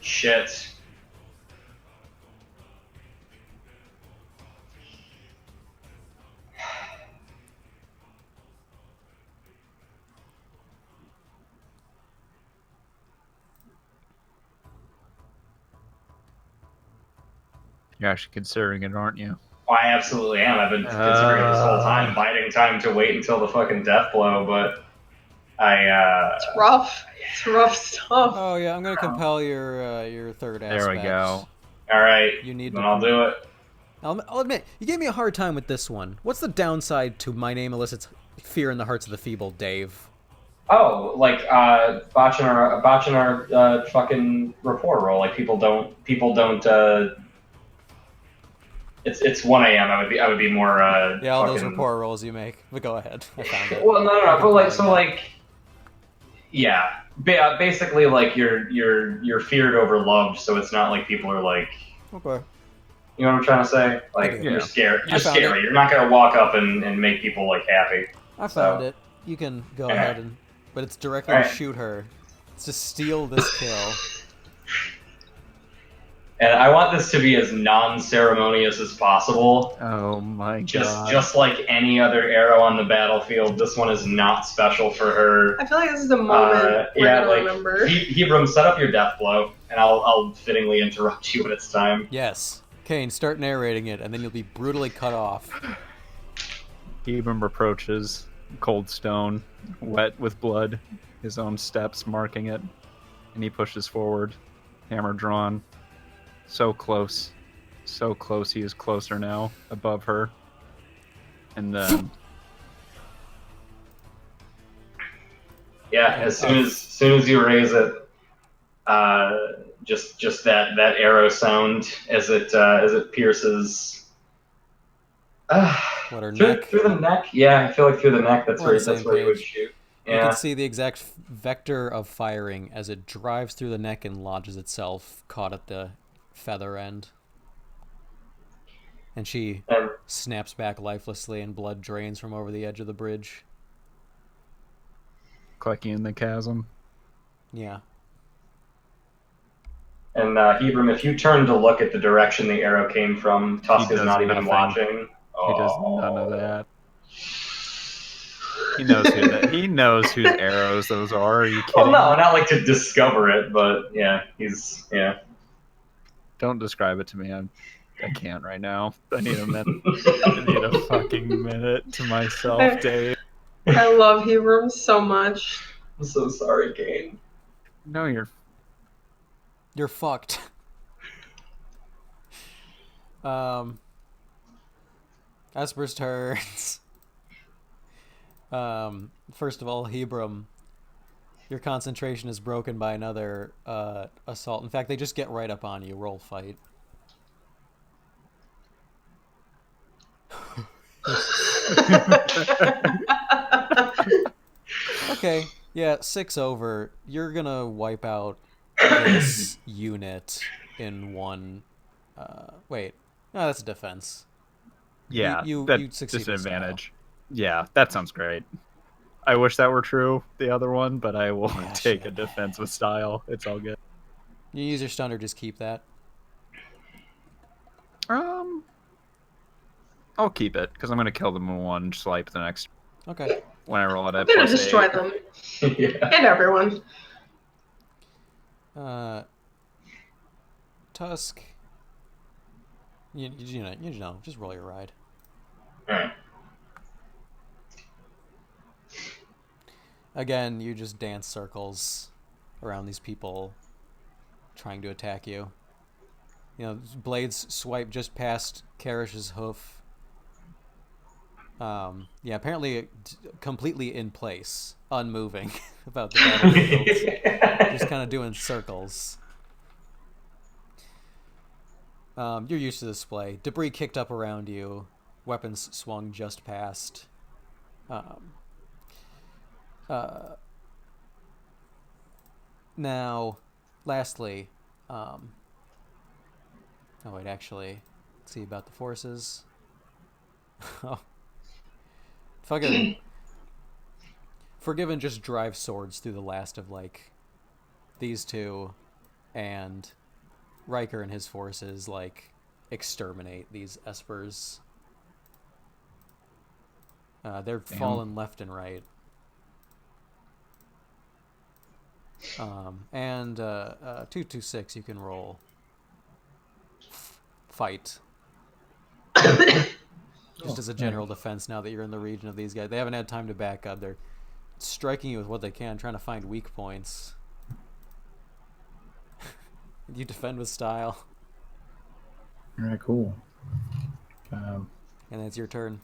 [SPEAKER 1] Shit.
[SPEAKER 3] You're actually considering it, aren't you?
[SPEAKER 1] Well, I absolutely am. I've been considering this whole time, biding time to wait until the fucking death blow, but
[SPEAKER 5] It's rough. It's rough stuff.
[SPEAKER 4] Oh yeah, I'm gonna compel your third aspect.
[SPEAKER 3] There we go.
[SPEAKER 1] all right,
[SPEAKER 4] You need
[SPEAKER 1] then
[SPEAKER 4] to-
[SPEAKER 1] I'll do it.
[SPEAKER 4] I'll admit, you gave me a hard time with this one. What's the downside to my name elicits fear in the hearts of the feeble, Dave?
[SPEAKER 1] Oh, like botching our fucking rapport roll. Like people don't. It's 1 a.m. I would be more.
[SPEAKER 4] Yeah, all those
[SPEAKER 1] fucking-
[SPEAKER 4] rapport rolls you make. But go ahead. I found it.
[SPEAKER 1] Well, no. But like, so like, yeah. Basically, like you're feared over loved, so it's not like people are like.
[SPEAKER 4] Okay.
[SPEAKER 1] You know what I'm trying to say? Like
[SPEAKER 4] Okay.
[SPEAKER 1] you're
[SPEAKER 3] Yeah.
[SPEAKER 1] scared.
[SPEAKER 4] I
[SPEAKER 1] You're
[SPEAKER 4] found
[SPEAKER 1] scary.
[SPEAKER 4] it.
[SPEAKER 1] You're not gonna walk up and make people like happy.
[SPEAKER 4] I found
[SPEAKER 1] So-
[SPEAKER 4] it. You can go
[SPEAKER 1] Yeah.
[SPEAKER 4] ahead and, but it's directly
[SPEAKER 1] Alright.
[SPEAKER 4] to shoot her. It's to steal this kill.
[SPEAKER 1] And I want this to be as non-ceremonious as possible.
[SPEAKER 3] Oh my god.
[SPEAKER 1] Just like any other arrow on the battlefield, this one is not special for her.
[SPEAKER 5] I feel like this is a moment we're
[SPEAKER 1] yeah,
[SPEAKER 5] gonna
[SPEAKER 1] like
[SPEAKER 5] remember.
[SPEAKER 1] Hebron, set up your death blow, and I'll fittingly interrupt you when it's time.
[SPEAKER 4] Yes. Kane, start narrating it, and then you'll be brutally cut off.
[SPEAKER 3] Hebron approaches, cold stone, wet with blood, his own steps marking it, and he pushes forward, hammer drawn. So close. So close, he is closer now, above her. And then
[SPEAKER 1] Yeah, as soon as you raise it, just that arrow sound as it pierces.
[SPEAKER 4] What, her
[SPEAKER 1] through,
[SPEAKER 4] neck?
[SPEAKER 1] through the neck? Yeah, I feel like through the neck. That's
[SPEAKER 4] We're on
[SPEAKER 1] where
[SPEAKER 4] the
[SPEAKER 1] that's
[SPEAKER 4] same
[SPEAKER 1] where you would
[SPEAKER 4] page.
[SPEAKER 1] shoot.
[SPEAKER 4] You
[SPEAKER 1] Yeah.
[SPEAKER 4] can see the exact vector of firing as it drives through the neck and lodges itself, caught at the feather end. And she
[SPEAKER 1] And
[SPEAKER 4] snaps back lifelessly, and blood drains from over the edge of the bridge.
[SPEAKER 3] clucking in the chasm.
[SPEAKER 4] Yeah.
[SPEAKER 1] And Hebron, if you turn to look at the direction the arrow came from, Tusk is
[SPEAKER 3] does
[SPEAKER 1] not even
[SPEAKER 3] nothing.
[SPEAKER 1] watching.
[SPEAKER 3] He does none of that. He knows he knows whose arrows those are. Are you kidding?
[SPEAKER 1] Well, no, not like to discover it, but yeah, yeah.
[SPEAKER 3] Don't describe it to me. I can't right now. I need a minute. I need a fucking minute to myself, Dave.
[SPEAKER 5] I love Hebron so much.
[SPEAKER 1] I'm so sorry, Kane.
[SPEAKER 3] No,
[SPEAKER 4] You're fucked. Esper's turns. First of all, Hebron, your concentration is broken by another assault. In fact, they just get right up on you. Roll fight. Okay, yeah, 6 over. You're gonna wipe out this unit in one. Wait, no, that's a defense.
[SPEAKER 3] yeah,
[SPEAKER 4] you
[SPEAKER 3] that's
[SPEAKER 4] succeed
[SPEAKER 3] just an
[SPEAKER 4] in style.
[SPEAKER 3] advantage. Yeah, that sounds great. I wish that were true, the other one, but I will
[SPEAKER 4] Yeah,
[SPEAKER 3] take a
[SPEAKER 4] shit.
[SPEAKER 3] defense with style. It's all good.
[SPEAKER 4] You use your stun or just keep that.
[SPEAKER 3] I'll keep it because I'm gonna kill them in one swipe the next
[SPEAKER 4] Okay.
[SPEAKER 3] when I roll it
[SPEAKER 5] I'm
[SPEAKER 3] at
[SPEAKER 5] gonna
[SPEAKER 3] plus
[SPEAKER 5] destroy
[SPEAKER 3] 8.
[SPEAKER 5] them
[SPEAKER 1] Yeah.
[SPEAKER 5] and everyone.
[SPEAKER 4] Tusk. You know, just roll your ride.
[SPEAKER 1] All right.
[SPEAKER 4] Again, you just dance circles around these people trying to attack you. You know, blades swipe just past Karish's hoof. Yeah, apparently completely in place, unmoving about the battlefield, just kind of doing circles. You're used to this play. Debris kicked up around you. Weapons swung just past. Um, Now, lastly, oh wait, actually, let's see about the forces. Oh, fucking Forgiven just drives swords through the last of like these two, and Riker and his forces like exterminate these Espers. They're falling left and right. And 226, you can roll fight. Just as a general defense now that you're in the region of these guys. They haven't had time to back up. They're striking you with what they can, trying to find weak points. You defend with style.
[SPEAKER 2] All right, cool.
[SPEAKER 4] And that's your turn.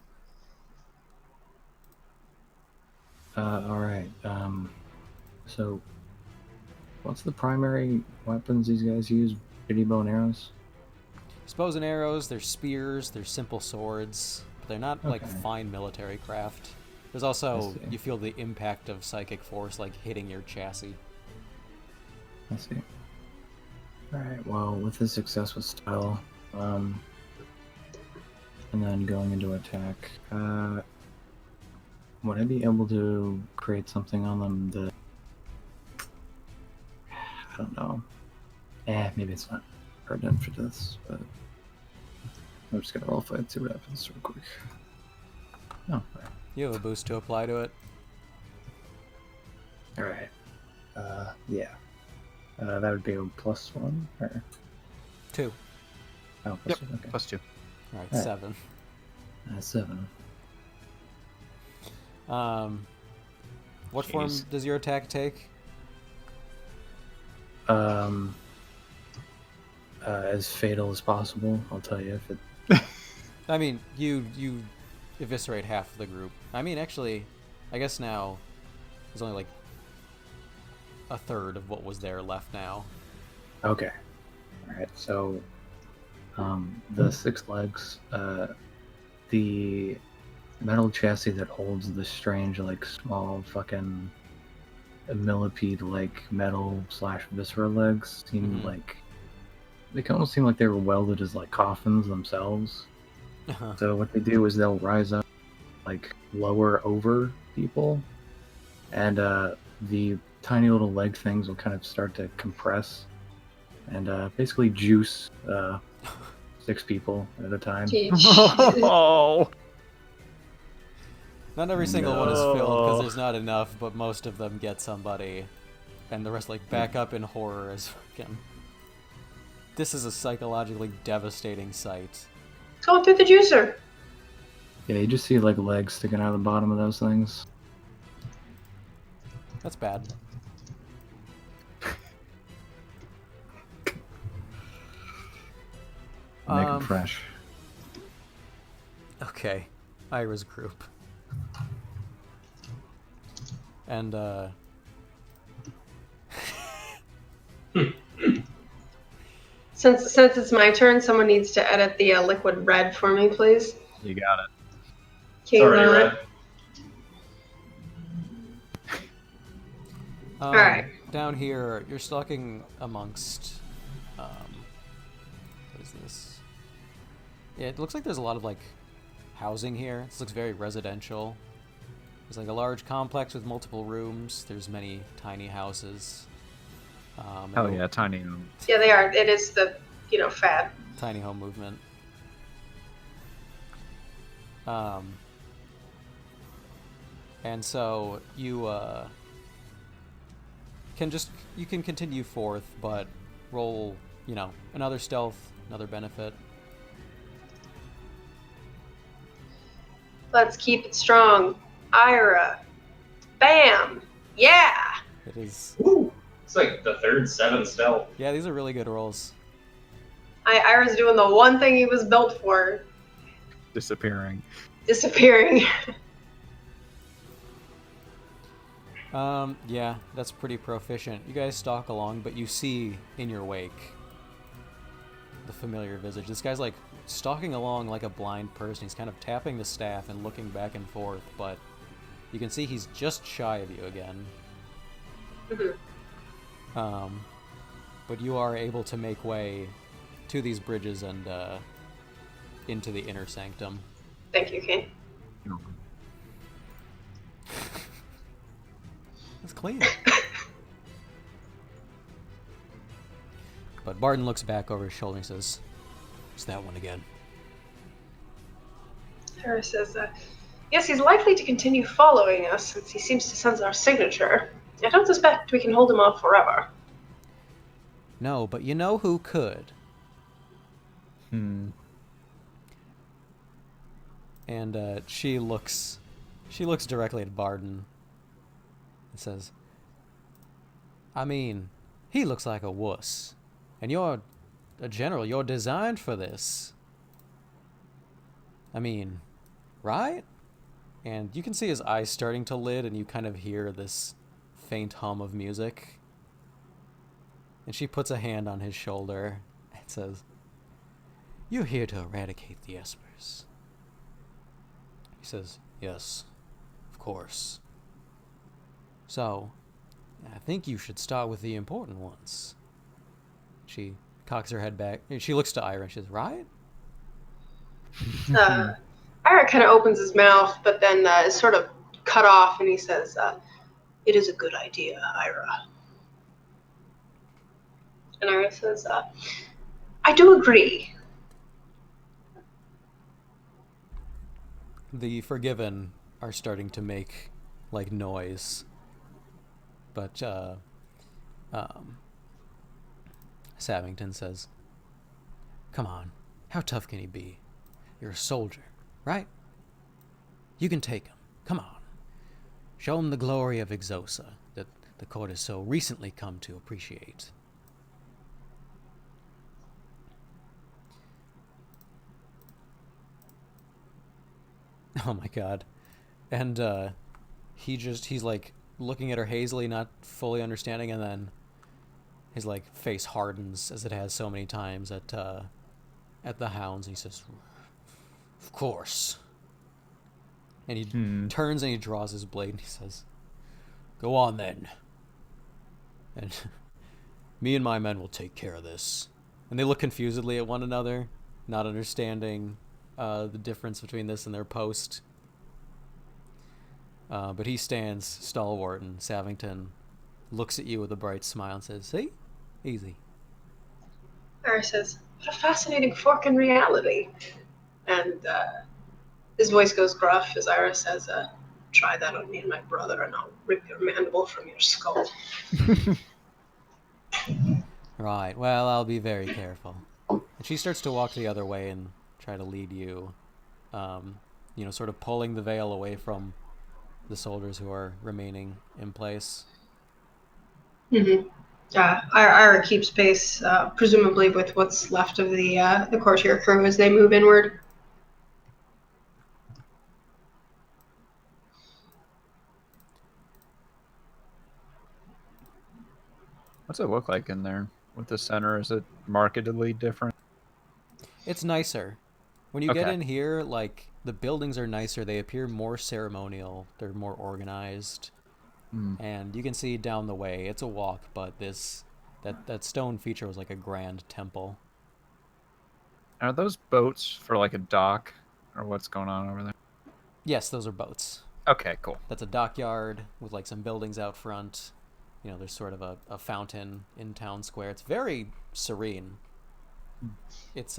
[SPEAKER 2] All right. So, what's the primary weapons these guys use? Shitty bow and arrows?
[SPEAKER 4] Bows and arrows, they're spears, they're simple swords, but they're not like fine military craft. There's also, you feel the impact of psychic force like hitting your chassis.
[SPEAKER 2] I see. Alright, well, with the success with style, and then going into attack, would I be able to create something on them that... I don't know. Maybe it's not pertinent for this, but... I'm just gonna roll fight and see what happens real quick. Oh, right.
[SPEAKER 4] You have a boost to apply to it.
[SPEAKER 2] Alright. Yeah. That would be a +1, or...
[SPEAKER 4] 2.
[SPEAKER 2] Oh,
[SPEAKER 3] Yep,
[SPEAKER 2] +1, okay.
[SPEAKER 3] +2.
[SPEAKER 4] Alright,
[SPEAKER 2] Alright.
[SPEAKER 4] 7.
[SPEAKER 2] 7.
[SPEAKER 4] What form does your attack take?
[SPEAKER 2] As fatal as possible, I'll tell you if it...
[SPEAKER 4] I mean, you eviscerate half of the group. I mean, actually, I guess now there's only like a third of what was there left now.
[SPEAKER 2] Okay. Alright, so the 6 legs, the metal chassis that holds the strange, like, small fucking millipede, like, metal / viscera legs seem like... They almost seem like they were welded as, like, coffins themselves. So what they do is they'll rise up, like, lower over people, and the tiny little leg things will kind of start to compress and basically juice 6 people at a time.
[SPEAKER 3] Oh!
[SPEAKER 4] Not every single one is filled because there's not enough, but most of them get somebody, and the rest like back up in horror as fucking. This is a psychologically devastating sight.
[SPEAKER 5] It's going through the juicer.
[SPEAKER 2] Yeah, you just see like legs sticking out of the bottom of those things.
[SPEAKER 4] That's bad.
[SPEAKER 2] Make them fresh.
[SPEAKER 4] Okay, Ira's group. And
[SPEAKER 5] Since it's my turn, someone needs to edit the liquid red for me, please.
[SPEAKER 3] You got it.
[SPEAKER 1] Sorry, Red.
[SPEAKER 5] All right.
[SPEAKER 4] Down here, you're stalking amongst. What is this? Yeah, it looks like there's a lot of like housing here. This looks very residential. There's like a large complex with multiple rooms. There's many tiny houses.
[SPEAKER 3] Hell yeah, tiny home.
[SPEAKER 5] Yeah, they are. It is the, fad.
[SPEAKER 4] Tiny home movement. And so you can continue forth, but roll, another stealth, another benefit.
[SPEAKER 5] Let's keep it strong. Ira. Bam. Yeah.
[SPEAKER 4] It is.
[SPEAKER 1] Woo! It's like the third 7 stealth.
[SPEAKER 4] Yeah, these are really good rolls.
[SPEAKER 5] Ira's doing the one thing he was built for.
[SPEAKER 3] Disappearing.
[SPEAKER 5] Disappearing.
[SPEAKER 4] Yeah, that's pretty proficient. You guys stalk along, but you see in your wake the familiar visage. This guy's like stalking along like a blind person. He's kind of tapping the staff and looking back and forth, but you can see he's just shy of you again.
[SPEAKER 5] Mm-hmm.
[SPEAKER 4] But you are able to make way to these bridges and into the inner sanctum.
[SPEAKER 5] Thank you, Kane.
[SPEAKER 4] That's clean. But Barton looks back over his shoulder and says, "It's that one again."
[SPEAKER 5] Ira says, yes, he's likely to continue following us since he seems to sense our signature. I don't suspect we can hold him off forever.
[SPEAKER 4] No, but you know who could?
[SPEAKER 3] Hmm.
[SPEAKER 4] And she looks directly at Barton and says, "I mean, he looks like a wuss. And you're a general. You're designed for this. I mean, right?" And you can see his eyes starting to lid, and you kind of hear this faint hum of music. And she puts a hand on his shoulder and says, "You're here to eradicate the Espers." He says, "Yes, of course. So, I think you should start with the important ones." She cocks her head back. She looks to Ira and she says, "Right?"
[SPEAKER 5] Ira kind of opens his mouth, but then is sort of cut off, and he says, it is a good idea, Ira. And Ira says, I do agree.
[SPEAKER 4] The Forgiven are starting to make, like, noise. But, Savington says, "Come on, how tough can he be? You're a soldier, right? You can take him. Come on. Show him the glory of Exosa that the court has so recently come to appreciate." Oh my god. And he's like looking at her hazily, not fully understanding, and then his like face hardens as it has so many times at the hounds, and he says, "Of course." And he turns and he draws his blade and he says, "Go on then. And me and my men will take care of this." And they look confusedly at one another, not understanding the difference between this and their post. But he stands stalwart, and Savington looks at you with a bright smile and says, "See? Easy."
[SPEAKER 5] Ira says, what a fascinating fork in reality. And his voice goes gruff as Ira says, try that on me and my brother, and I'll rip your mandible from your skull.
[SPEAKER 4] Right, well, I'll be very careful. And she starts to walk the other way and try to lead you, sort of pulling the veil away from the soldiers who are remaining in place.
[SPEAKER 5] Mm-hmm. Ira keeps pace, presumably with what's left of the courtier crew as they move inward.
[SPEAKER 3] What's it look like in there with the center? Is it markedly different?
[SPEAKER 4] It's nicer. When you get
[SPEAKER 3] Okay.
[SPEAKER 4] in here, like, the buildings are nicer. They appear more ceremonial. They're more organized. And you can see down the way. It's a walk, but that stone feature was like a grand temple.
[SPEAKER 3] Are those boats for like a dock, or what's going on over there?
[SPEAKER 4] Yes, those are boats.
[SPEAKER 3] Okay, cool.
[SPEAKER 4] That's a dockyard with like some buildings out front. You know, there's sort of a fountain in town square. It's very serene. It's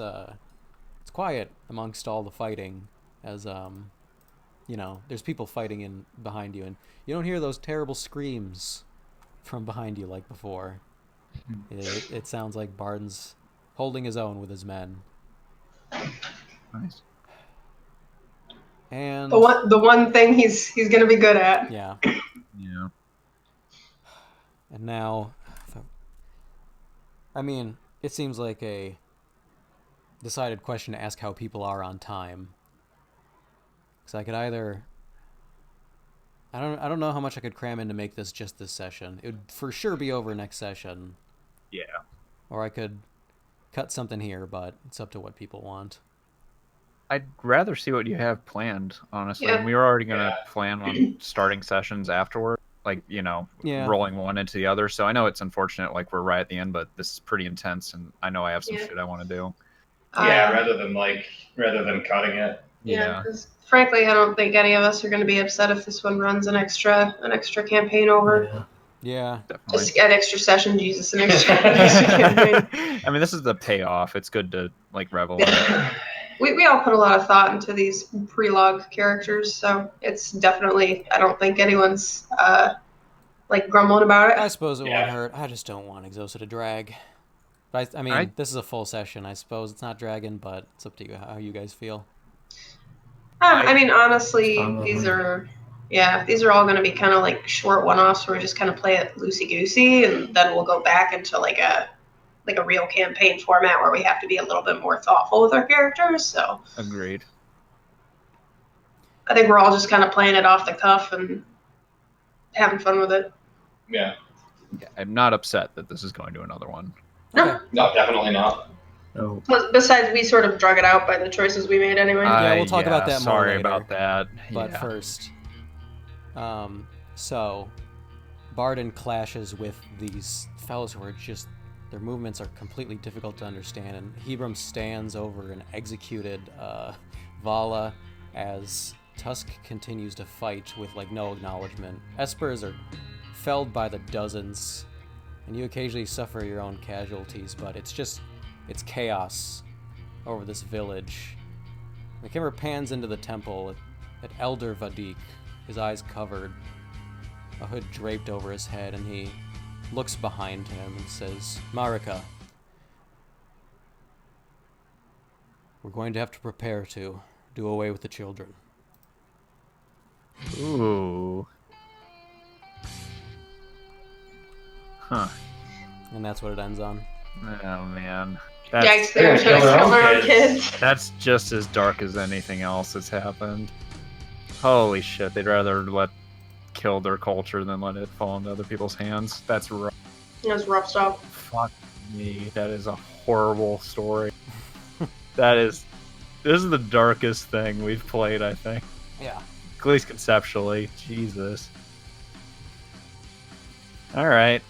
[SPEAKER 4] quiet amongst all the fighting, as you know, there's people fighting in behind you, and you don't hear those terrible screams from behind you like before. It sounds like Barden's holding his own with his men.
[SPEAKER 3] Nice.
[SPEAKER 4] And
[SPEAKER 5] The one thing he's gonna be good at.
[SPEAKER 4] yeah,
[SPEAKER 3] Yeah.
[SPEAKER 4] and now, I mean, it seems like a decided question to ask how people are on time. Because I could either, I don't know how much I could cram in to make this just this session. It would for sure be over next session.
[SPEAKER 3] Yeah.
[SPEAKER 4] Or I could cut something here, but it's up to what people want.
[SPEAKER 3] I'd rather see what you have planned, honestly.
[SPEAKER 5] Yeah.
[SPEAKER 3] We were already going to plan on starting sessions afterward, like, you know,
[SPEAKER 4] Yeah.
[SPEAKER 3] rolling one into the other. So I know it's unfortunate, like, we're right at the end, but this is pretty intense, and I know I have some
[SPEAKER 5] Yeah.
[SPEAKER 3] shit I want to do.
[SPEAKER 1] Yeah, rather than cutting it.
[SPEAKER 5] Yeah, because frankly, I don't think any of us are going to be upset if this one runs an extra campaign over.
[SPEAKER 4] Yeah.
[SPEAKER 3] Definitely.
[SPEAKER 5] Just an extra session, Jesus, an extra campaign.
[SPEAKER 3] I mean, this is the payoff. It's good to, like, revel in it.
[SPEAKER 5] We all put a lot of thought into these pre-log characters, so it's definitely, I don't think anyone's like grumbling about it.
[SPEAKER 4] I suppose it won't hurt. I just don't want Exosa to drag. But I mean, this is a full session. I suppose it's not dragging, but it's up to you how you guys feel.
[SPEAKER 5] I mean, honestly, these are all going to be kind of like short one-offs where we just kind of play it loosey-goosey, and then we'll go back into like a real campaign format where we have to be a little bit more thoughtful with our characters. So
[SPEAKER 3] Agreed.
[SPEAKER 5] I think we're all just kind of playing it off the cuff and having fun with it.
[SPEAKER 1] Yeah.
[SPEAKER 3] I'm not upset that this is going to another one.
[SPEAKER 5] No,
[SPEAKER 1] No, definitely not.
[SPEAKER 2] Oh,
[SPEAKER 5] besides we sort of drug it out by the choices we made anyway.
[SPEAKER 4] Yeah, we'll talk about that more
[SPEAKER 3] Sorry
[SPEAKER 4] later.
[SPEAKER 3] about that.
[SPEAKER 4] But
[SPEAKER 3] Yeah.
[SPEAKER 4] first, so Barden clashes with these fellows who are just, their movements are completely difficult to understand, and Hebram stands over an executed Vala as Tusk continues to fight with like no acknowledgement. Espers are felled by the dozens, and you occasionally suffer your own casualties, but it's chaos over this village. The camera pans into the temple at Elder Vadik, his eyes covered, a hood draped over his head, and he looks behind him and says, "Marika, we're going to have to prepare to do away with the children."
[SPEAKER 3] Ooh. Huh.
[SPEAKER 4] And that's what it ends on.
[SPEAKER 3] Oh, man.
[SPEAKER 5] Yikes, they're trying to kill their own kids.
[SPEAKER 3] That's just as dark as anything else that's happened. Holy shit, they'd rather kill their culture than let it fall into other people's hands. That's rough.
[SPEAKER 5] It was rough stuff.
[SPEAKER 3] Fuck me. That is a horrible story. This is the darkest thing we've played, I think.
[SPEAKER 4] Yeah.
[SPEAKER 3] At least conceptually. Jesus. Alright.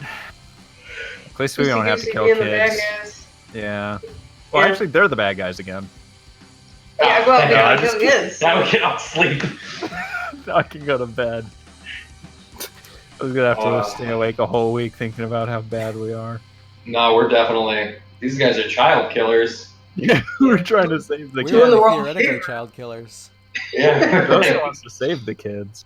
[SPEAKER 3] At least we don't have to kill kids. Yeah. Well,
[SPEAKER 5] Yeah.
[SPEAKER 3] actually, they're the bad guys again.
[SPEAKER 5] Yeah, well,
[SPEAKER 1] I know,
[SPEAKER 5] yeah,
[SPEAKER 1] I
[SPEAKER 5] it
[SPEAKER 1] just-
[SPEAKER 5] is.
[SPEAKER 1] Now we can all sleep.
[SPEAKER 3] I can go to bed. I was gonna have to stay awake a whole week thinking about how bad we are.
[SPEAKER 1] No, we're definitely. These guys are child killers.
[SPEAKER 3] Yeah, we're trying to save the
[SPEAKER 4] We
[SPEAKER 5] Two in
[SPEAKER 3] kids.
[SPEAKER 5] the
[SPEAKER 4] are
[SPEAKER 5] world
[SPEAKER 4] theoretically
[SPEAKER 5] here.
[SPEAKER 4] child killers.
[SPEAKER 1] Yeah.
[SPEAKER 3] Those wants to save the kids.